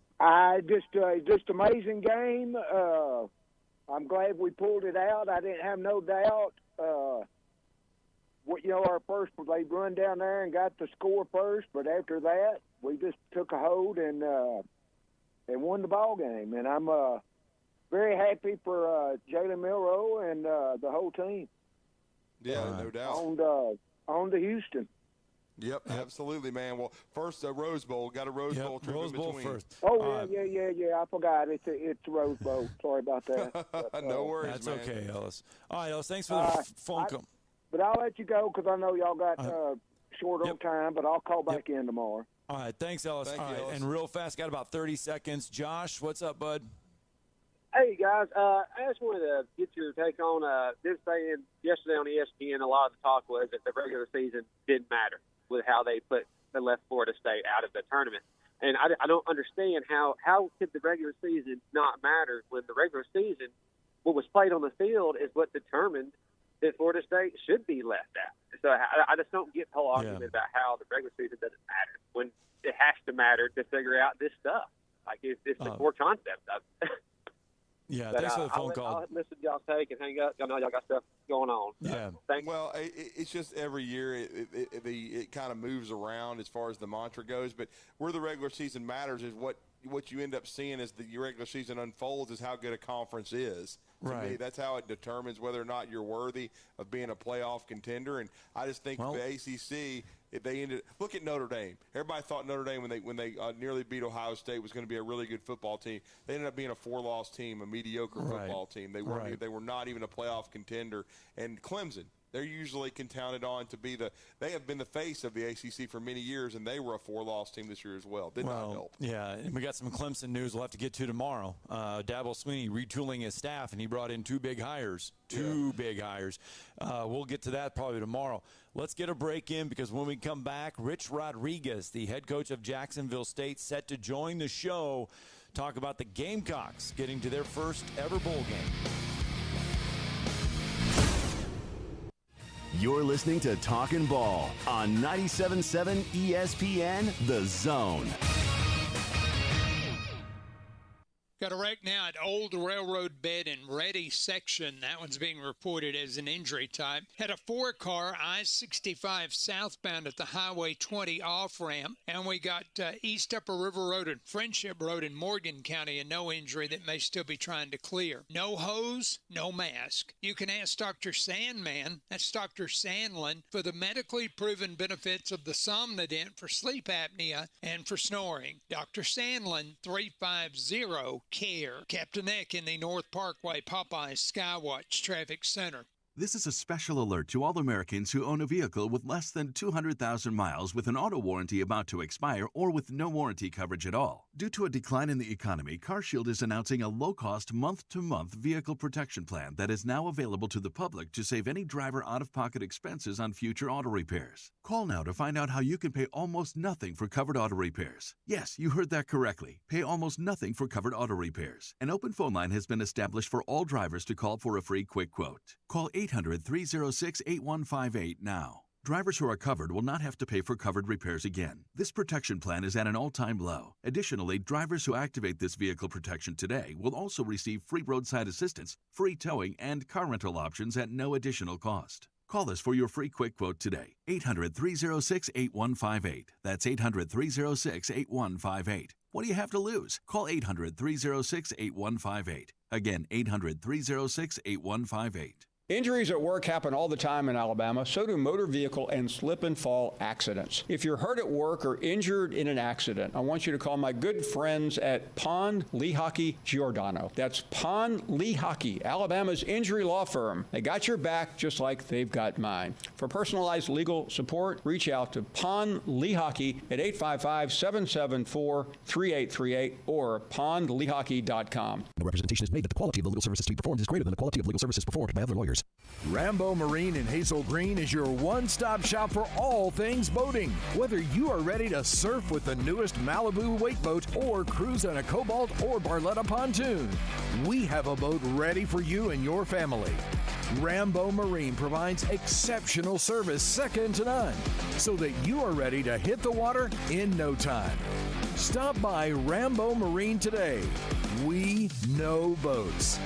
Just amazing game. I'm glad we pulled it out. I didn't have no doubt. Our first, they run down there and got the score first, but after that, we just took a hold and won the ball game. And I'm very happy for Jalen Milroe and the whole team. Yeah, no doubt. On to Houston. Yep, absolutely, man. Well, first, Rose Bowl. Got a Rose Bowl trip Rose in Bowl between. first. Oh, yeah. I forgot. It's the Rose Bowl. Sorry about that. But, no worries, That's man. okay, Ellis. All right, Ellis, thanks for the phone call. But I'll let you go because I know y'all got short on time, but I'll call back in tomorrow. All right, thanks, Ellis. Thank All you, right, Ellis. and real fast, got about 30 seconds. Josh, what's up, bud? Hey, guys. I just wanted to get your take on this saying yesterday on ESPN, a lot of the talk was that the regular season didn't matter with how they left Florida State out of the tournament. And I don't understand how could the regular season not matter when the regular season, what was played on the field is what determined that Florida State should be left out. So I just don't get the whole argument about how the regular season doesn't matter when it has to matter to figure out this stuff. Like it's the core concept of it. Yeah, but thanks for the phone call. I'll listen to y'all's take and hang up. Y'all know y'all got stuff going on. Yeah. Well, it's just every year it kind of moves around as far as the mantra goes. But where the regular season matters is what you end up seeing as the regular season unfolds is how good a conference is. To me, that's how it determines whether or not you're worthy of being a playoff contender. And I just think the ACC, if they ended, look at Notre Dame. Everybody thought Notre Dame when they nearly beat Ohio State was going to be a really good football team. They ended up being a 4-loss team, a mediocre football team. They weren't. They were not even a playoff contender. And Clemson, they're usually counted on to be they have been the face of the ACC for many years, and they were a 4-loss team this year as well. Did not help. Yeah, and we got some Clemson news we'll have to get to tomorrow. Dabo Swinney retooling his staff, and he brought in two big hires. Big hires. We'll get to that probably tomorrow. Let's get a break in because when we come back, Rich Rodriguez, the head coach of Jacksonville State, set to join the show, talk about the Gamecocks getting to their first ever bowl game. You're listening to Talkin' Ball on 97.7 ESPN, The Zone. Got a wreck now at Old Railroad Bed and Ready section. That one's being reported as an injury type. Had a 4-car I-65 southbound at the Highway 20 off-ramp. And we got East Upper River Road and Friendship Road in Morgan County, and no injury that may still be trying to clear. No hose, no mask. You can ask Dr. Sandman, that's Dr. Sandlin, for the medically proven benefits of the Somnodent for sleep apnea and for snoring. Dr. Sandlin, 350-CARE. Captain Eck in the North Parkway Popeyes Skywatch Traffic Center. This is a special alert to all Americans who own a vehicle with less than 200,000 miles with an auto warranty about to expire or with no warranty coverage at all. Due to a decline in the economy, CarShield is announcing a low-cost month-to-month vehicle protection plan that is now available to the public to save any driver out-of-pocket expenses on future auto repairs. Call now to find out how you can pay almost nothing for covered auto repairs. Yes, you heard that correctly. Pay almost nothing for covered auto repairs. An open phone line has been established for all drivers to call for a free quick quote. Call 800-306-8158 now. Drivers who are covered will not have to pay for covered repairs again. This protection plan is at an all-time low. Additionally, drivers who activate this vehicle protection today will also receive free roadside assistance, free towing, and car rental options at no additional cost. Call us for your free quick quote today. 800-306-8158. That's 800-306-8158. What do you have to lose? Call 800-306-8158. Again, 800-306-8158. Injuries at work happen all the time in Alabama. So do motor vehicle and slip and fall accidents. If you're hurt at work or injured in an accident, I want you to call my good friends at Pond, Lehocky, Giordano. That's Pond, Lehocky, Alabama's injury law firm. They got your back just like they've got mine. For personalized legal support, reach out to Pond, Lehocky at 855-774-3838 or pondlehocky.com. No representation is made that the quality of the legal services to be performed is greater than the quality of legal services performed by other lawyers. Rambo Marine in Hazel Green is your one-stop shop for all things boating. Whether you are ready to surf with the newest Malibu wake boat or cruise on a Cobalt or Barletta pontoon, we have a boat ready for you and your family. Rambo Marine provides exceptional service second to none, so that you are ready to hit the water in no time. Stop by Rambo Marine today. We know boats.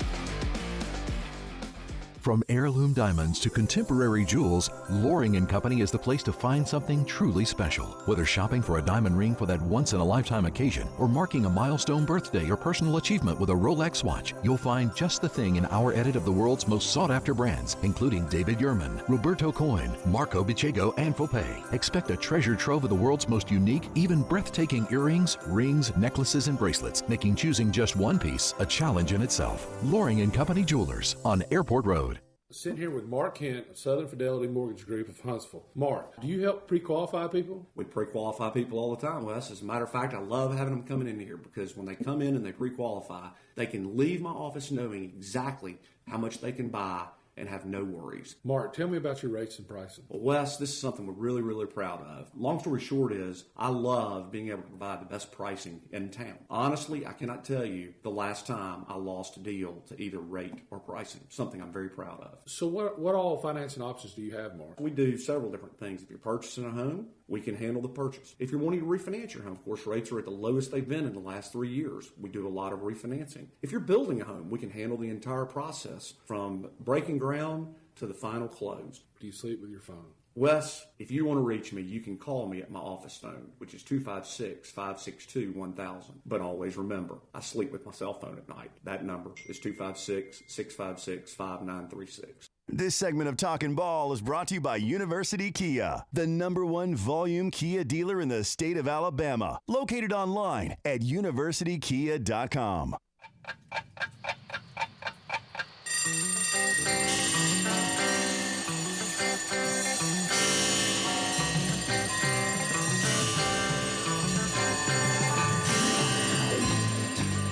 From heirloom diamonds to contemporary jewels, Loring & Company is the place to find something truly special. Whether shopping for a diamond ring for that once-in-a-lifetime occasion or marking a milestone birthday or personal achievement with a Rolex watch, you'll find just the thing in our edit of the world's most sought-after brands, including David Yurman, Roberto Coin, Marco Bicego, and Fopay. Expect a treasure trove of the world's most unique, even breathtaking earrings, rings, necklaces, and bracelets, making choosing just one piece a challenge in itself. Loring & Company Jewelers on Airport Road. Sitting here with Mark Kent of Southern Fidelity Mortgage Group of Huntsville. Mark, do you help pre-qualify people? We pre-qualify people all the time, Wes. As a matter of fact, I love having them coming in here because when they come in and they pre-qualify, they can leave my office knowing exactly how much they can buy and have no worries. Mark, tell me about your rates and pricing. Well, Wes, this is something we're really, really proud of. Long story short is I love being able to provide the best pricing in town. Honestly, I cannot tell you the last time I lost a deal to either rate or pricing, something I'm very proud of. So what all financing options do you have, Mark? We do several different things. If you're purchasing a home, we can handle the purchase. If you're wanting to refinance your home, of course, rates are at the lowest they've been in the last 3 years. We do a lot of refinancing. If you're building a home, we can handle the entire process from breaking ground to the final close. Do you sleep with your phone? Wes, if you want to reach me, you can call me at my office phone, which is 256-562-1000. But always remember, I sleep with my cell phone at night. That number is 256-656-5936. This segment of Talkin' Ball is brought to you by University Kia, the #1 volume Kia dealer in the state of Alabama. Located online at universitykia.com.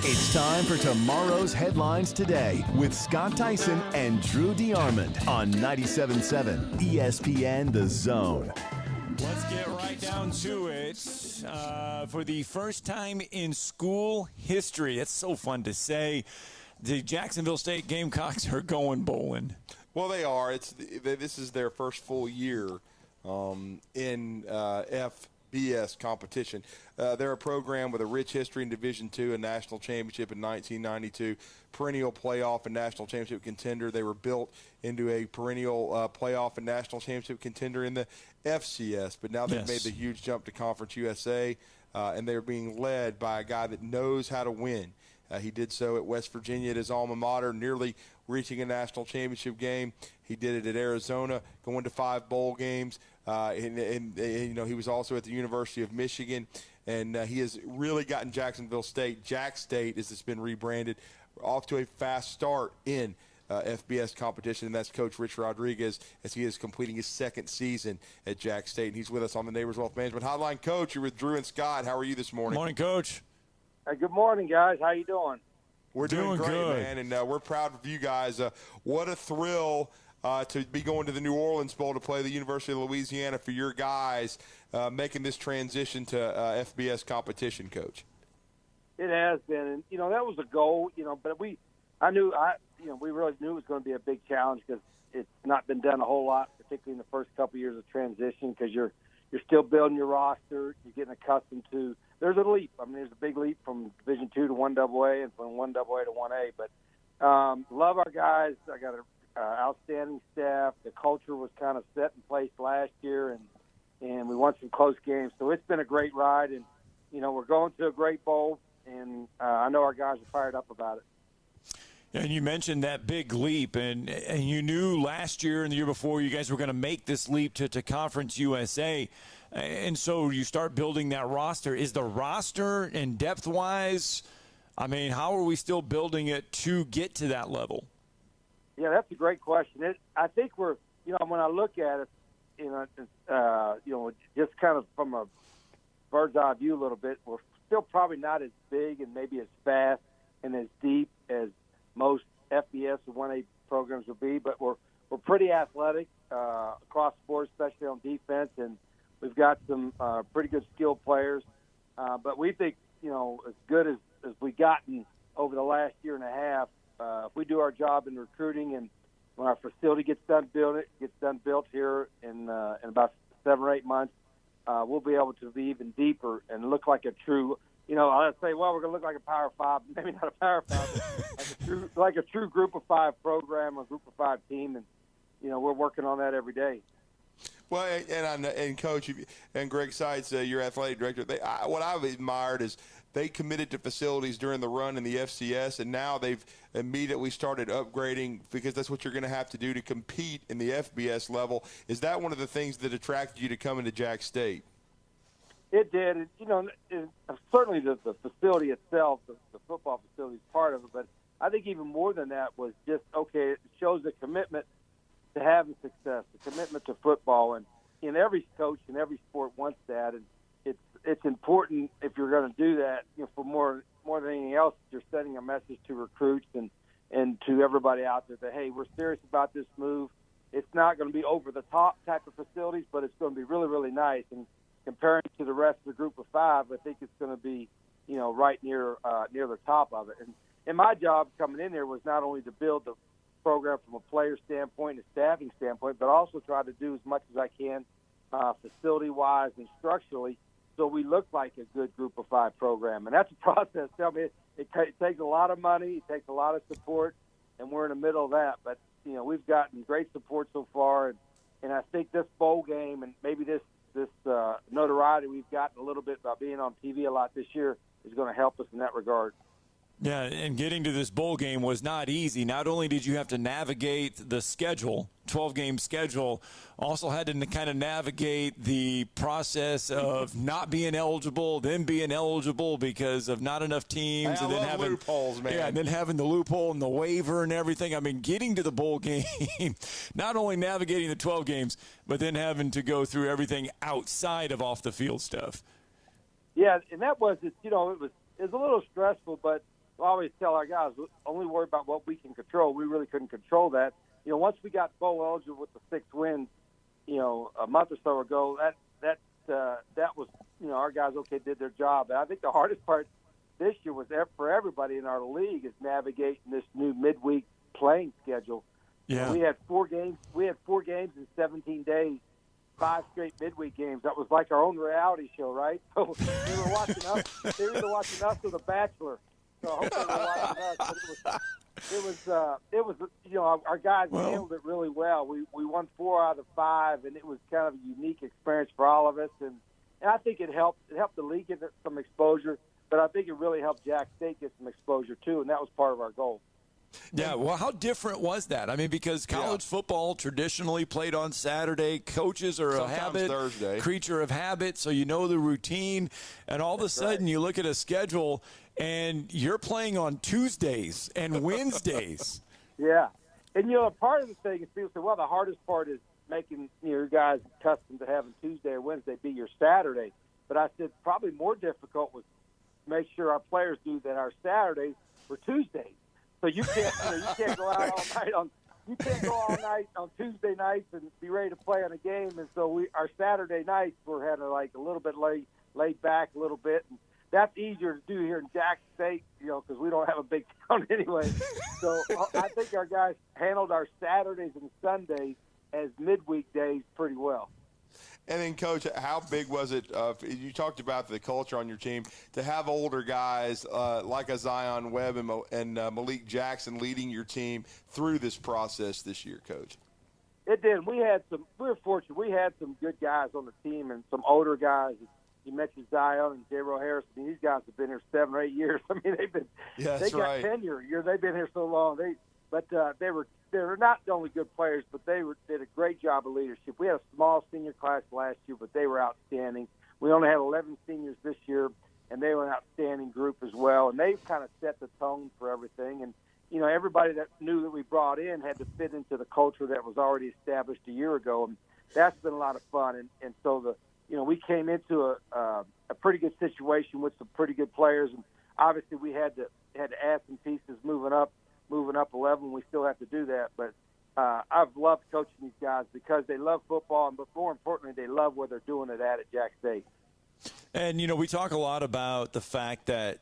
It's time for tomorrow's headlines today with Scott Tyson and Drew DeArmond on 97.7 ESPN The Zone. Let's get right down to it. For the first time in school history, it's so fun to say, the Jacksonville State Gamecocks are going bowling. Well, they are. This is their first full year in FBS competition. They're a program with a rich history in Division II, a national championship in 1992, perennial playoff and national championship contender. They were built into a perennial playoff and national championship contender in the FCS, but now they've made the huge jump to Conference USA, and they're being led by a guy that knows how to win. He did so at West Virginia at his alma mater, nearly reaching a national championship game. He did it at Arizona, going to 5 bowl games. And you know, he was also at the University of Michigan, and he has really gotten Jacksonville State, Jack State, as it's been rebranded, off to a fast start in FBS competition, and that's Coach Rich Rodriguez as he is completing his second season at Jack State. And he's with us on the Neighbors Wealth Management Hotline. Coach, you're with Drew and Scott. How are you this morning? Morning, Coach. Good morning, guys. How you doing? We're doing great, man, and we're proud of you guys. What a thrill to be going to the New Orleans Bowl to play the University of Louisiana for your guys, making this transition to FBS competition, Coach. It has been, and you know that was a goal, but we really knew it was going to be a big challenge because it's not been done a whole lot, particularly in the first couple of years of transition, because you're still building your roster, you're getting accustomed to. There's a leap. I mean, there's a big leap from Division II to 1AA and from 1AA to 1A. But love our guys. I got an outstanding staff. The culture was kind of set in place last year, and we won some close games. So it's been a great ride, and we're going to a great bowl, and I know our guys are fired up about it. And you mentioned that big leap, and you knew last year and the year before you guys were going to make this leap to Conference USA. And so you start building that roster. Is the roster and depth-wise, I mean, how are we still building it to get to that level? Yeah, that's a great question. I think we're, when I look at it, just kind of from a bird's eye view a little bit, we're still probably not as big and maybe as fast and as deep as most FBS or 1A programs will be, but we're pretty athletic across the board, especially on defense, and we've got some pretty good skilled players. But we think, as good as we've gotten over the last year and a half, if we do our job in recruiting and when our facility gets done built here in about 7 or 8 months, we'll be able to be even deeper and look like a true. I'd say, well, we're going to look like a Power 5, maybe not a Power 5, but like a true Group of 5 program, a Group of 5 team, and we're working on that every day. Well, and Coach and Greg Seitz, your athletic director, what I've admired is they committed to facilities during the run in the FCS, and now they've immediately started upgrading because that's what you're going to have to do to compete in the FBS level. Is that one of the things that attracted you to coming to Jack State? It did. Certainly the facility itself, the football facility is part of it, but I think even more than that was just, it shows the commitment to having success, the commitment to football, and every coach in every sport wants that, and it's important if you're going to do that, for more than anything else, you're sending a message to recruits and and to everybody out there that, hey, we're serious about this move. It's not going to be over-the-top type of facilities, but it's going to be really, really nice. And comparing to the rest of the group of five, I think it's going to be, right near the top of it. And my job coming in there was not only to build the program from a player standpoint and a staffing standpoint, but also try to do as much as I can facility-wise and structurally so we look like a good group of five program. And that's a process. Tell me, it takes a lot of money, it takes a lot of support, and we're in the middle of that. But, we've gotten great support so far, and I think this bowl game and maybe this notoriety we've gotten a little bit by being on TV a lot this year is going to help us in that regard. Yeah, and getting to this bowl game was not easy. Not only did you have to navigate the schedule, 12-game schedule, also had to kind of navigate the process of not being eligible, then being eligible because of not enough teams, and then having loopholes, man. Yeah, and then having the loophole and the waiver and everything. I mean, getting to the bowl game, not only navigating the 12 games, but then having to go through everything outside of off the field stuff. Yeah, and that was it was a little stressful, but I always tell our guys, only worry about what we can control. We really couldn't control that. Once we got bowl eligible with the 6 wins, a month or so ago, that was, our guys did their job. And I think the hardest part this year was for everybody in our league is navigating this new midweek playing schedule. Yeah, we had 4 games. We had 4 games in 17 days. 5 straight midweek games. That was like our own reality show, right? So they were watching us. They were either watching us or The Bachelor. So I hope they were watching us. But it was our guys handled it really well. We won 4 out of 5, and it was kind of a unique experience for all of us. And I think it helped. It helped the league get some exposure, but I think it really helped Jack State get some exposure too, and that was part of our goal. Yeah, well, how different was that? I mean, because college football traditionally played on Saturday. Coaches are sometimes Thursday. Creature of habit, so you know the routine. And all of a sudden you look at a schedule, and you're playing on Tuesdays and Wednesdays. Yeah. And, part of the thing is people say, well, the hardest part is making your guys accustomed to having Tuesday or Wednesday be your Saturday. But I said probably more difficult was make sure our players do that our Saturdays were Tuesdays. So you can't go out all night on Tuesday nights and be ready to play on a game. And so our Saturday nights we're having like a little bit laid back a little bit, and that's easier to do here in Jackson State, because we don't have a big town anyway. So I think our guys handled our Saturdays and Sundays as midweek days pretty well. And then, Coach, how big was it? You talked about the culture on your team to have older guys like a Zion Webb and Malik Jackson leading your team through this process this year, Coach. It did. We were fortunate. We had some good guys on the team and some older guys. You mentioned Zion and J-Ro Harris. I mean, these guys have been here 7 or 8 years. I mean, they got tenure. They've been here so long. They're not only good players, but they did a great job of leadership. We had a small senior class last year, but they were outstanding. We only had 11 seniors this year, and they were an outstanding group as well. And they've kind of set the tone for everything. And, everybody that knew that we brought in had to fit into the culture that was already established a year ago. And that's been a lot of fun. And so we came into a pretty good situation with some pretty good players. And obviously we had to add some pieces moving up 11. We still have to do that, but I've loved coaching these guys because they love football, but more importantly, they love where they're doing it at Jack State. And, we talk a lot about the fact that,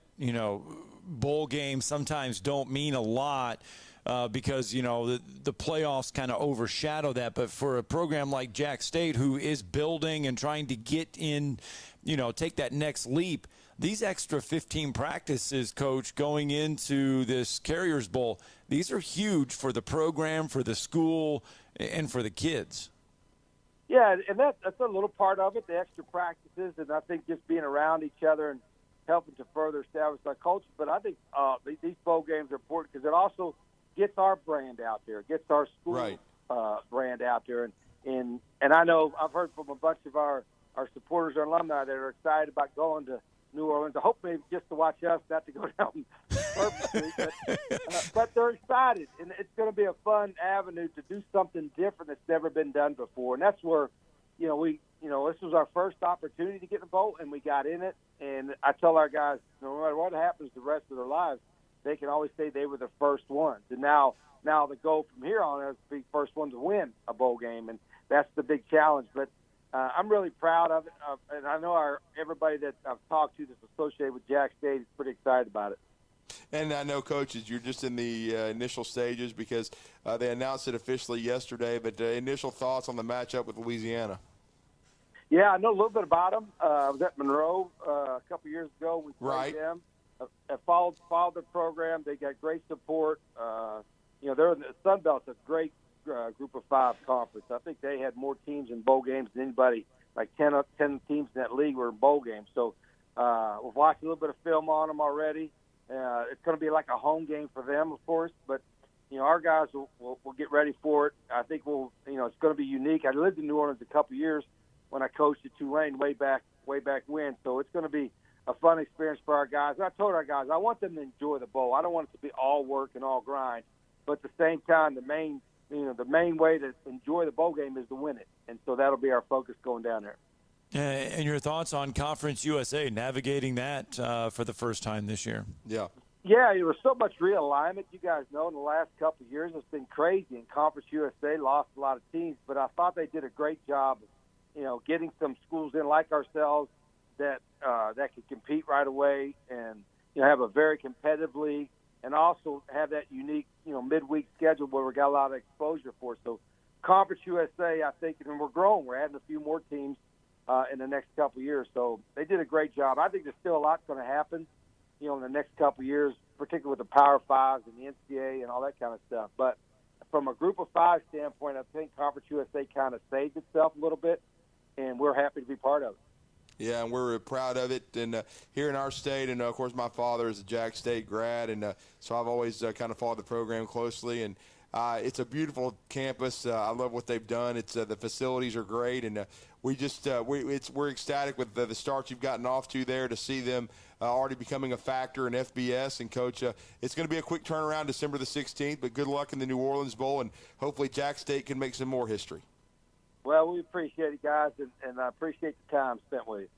bowl games sometimes don't mean a lot because, the playoffs kind of overshadow that. But for a program like Jack State, who is building and trying to get in, take that next leap, these extra 15 practices, Coach, going into this Carriers Bowl, these are huge for the program, for the school, and for the kids. Yeah, and that's a little part of it, the extra practices, and I think just being around each other and helping to further establish our culture. But I think these bowl games are important because it also gets our brand out there, gets our school brand out there. And I know I've heard from a bunch of our supporters or alumni that are excited about going to New Orleans. I hope maybe just to watch us, not to go down purposely, but they're excited, and it's going to be a fun avenue to do something different that's never been done before. And that's where, this was our first opportunity to get in the bowl, and we got in it. And I tell our guys, no matter what happens the rest of their lives, they can always say they were the first ones. And now the goal from here on is to be first one to win a bowl game, and that's the big challenge. But I'm really proud of it, and I know everybody that I've talked to that's associated with Jack State is pretty excited about it. And I know, coaches, you're just in the initial stages because they announced it officially yesterday, but initial thoughts on the matchup with Louisiana. Yeah, I know a little bit about them. I was at Monroe a couple years ago. We played them. I followed the program. They got great support. They're in the Sun Belt's a great Group of 5 conference. I think they had more teams in bowl games than anybody. Like 10 teams in that league were in bowl games. So we've watched a little bit of film on them already. It's going to be like a home game for them, of course. But our guys will get ready for it. I think it's going to be unique. I lived in New Orleans a couple years when I coached at Tulane way back when. So it's going to be a fun experience for our guys. And I told our guys I want them to enjoy the bowl. I don't want it to be all work and all grind. But at the same time, the main way to enjoy the bowl game is to win it. And so that'll be our focus going down there. And your thoughts on Conference USA, navigating that for the first time this year? Yeah, there was so much realignment. You guys know in the last couple of years it's been crazy. And Conference USA lost a lot of teams, but I thought they did a great job getting some schools in like ourselves that could compete right away and have a very competitive league and also have that unique midweek schedule where we got a lot of exposure for. So Conference USA, I think, and we're growing. We're adding a few more teams in the next couple of years. So they did a great job. I think there's still a lot going to happen, in the next couple of years, particularly with the Power Fives and the NCAA and all that kind of stuff. But from a Group of 5 standpoint, I think Conference USA kind of saved itself a little bit, and we're happy to be part of it. Yeah, and we're proud of it. And here in our state, and, of course, my father is a Jack State grad, and so I've always kind of followed the program closely. And it's a beautiful campus. I love what they've done. It's the facilities are great, and we're ecstatic with the start you've gotten off to there to see them already becoming a factor in FBS. And, Coach, it's going to be a quick turnaround December the 16th, but good luck in the New Orleans Bowl, and hopefully Jack State can make some more history. Well, we appreciate it, guys, and I appreciate the time spent with you.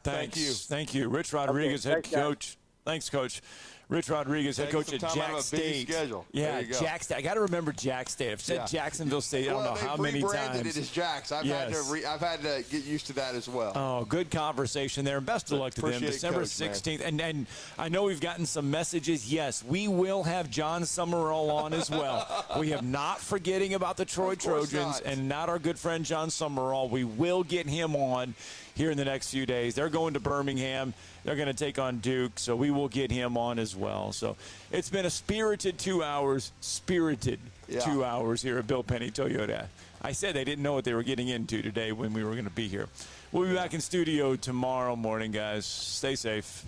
Thanks. Thank you. Rich Rodriguez, head coach. Thanks, Coach. Rich Rodriguez, head coach at Jack State. Yeah, Jack State. I got to remember Jack State. I've said Jacksonville State. I don't know how many times. It is Jack's. I've had to get used to that as well. Oh, good conversation there. Best of luck to them. December 16th. And I know we've gotten some messages. Yes, we will have John Summerall on as well. We have not forgetting about the Troy Trojans and not our good friend John Summerall. We will get him on here in the next few days. They're going to Birmingham. They're going to take on Duke, so we will get him on as well. So it's been a spirited 2 hours, 2 hours here at Bill Penny Toyota. I said they didn't know what they were getting into today when we were going to be here. We'll be back in studio tomorrow morning, guys. Stay safe.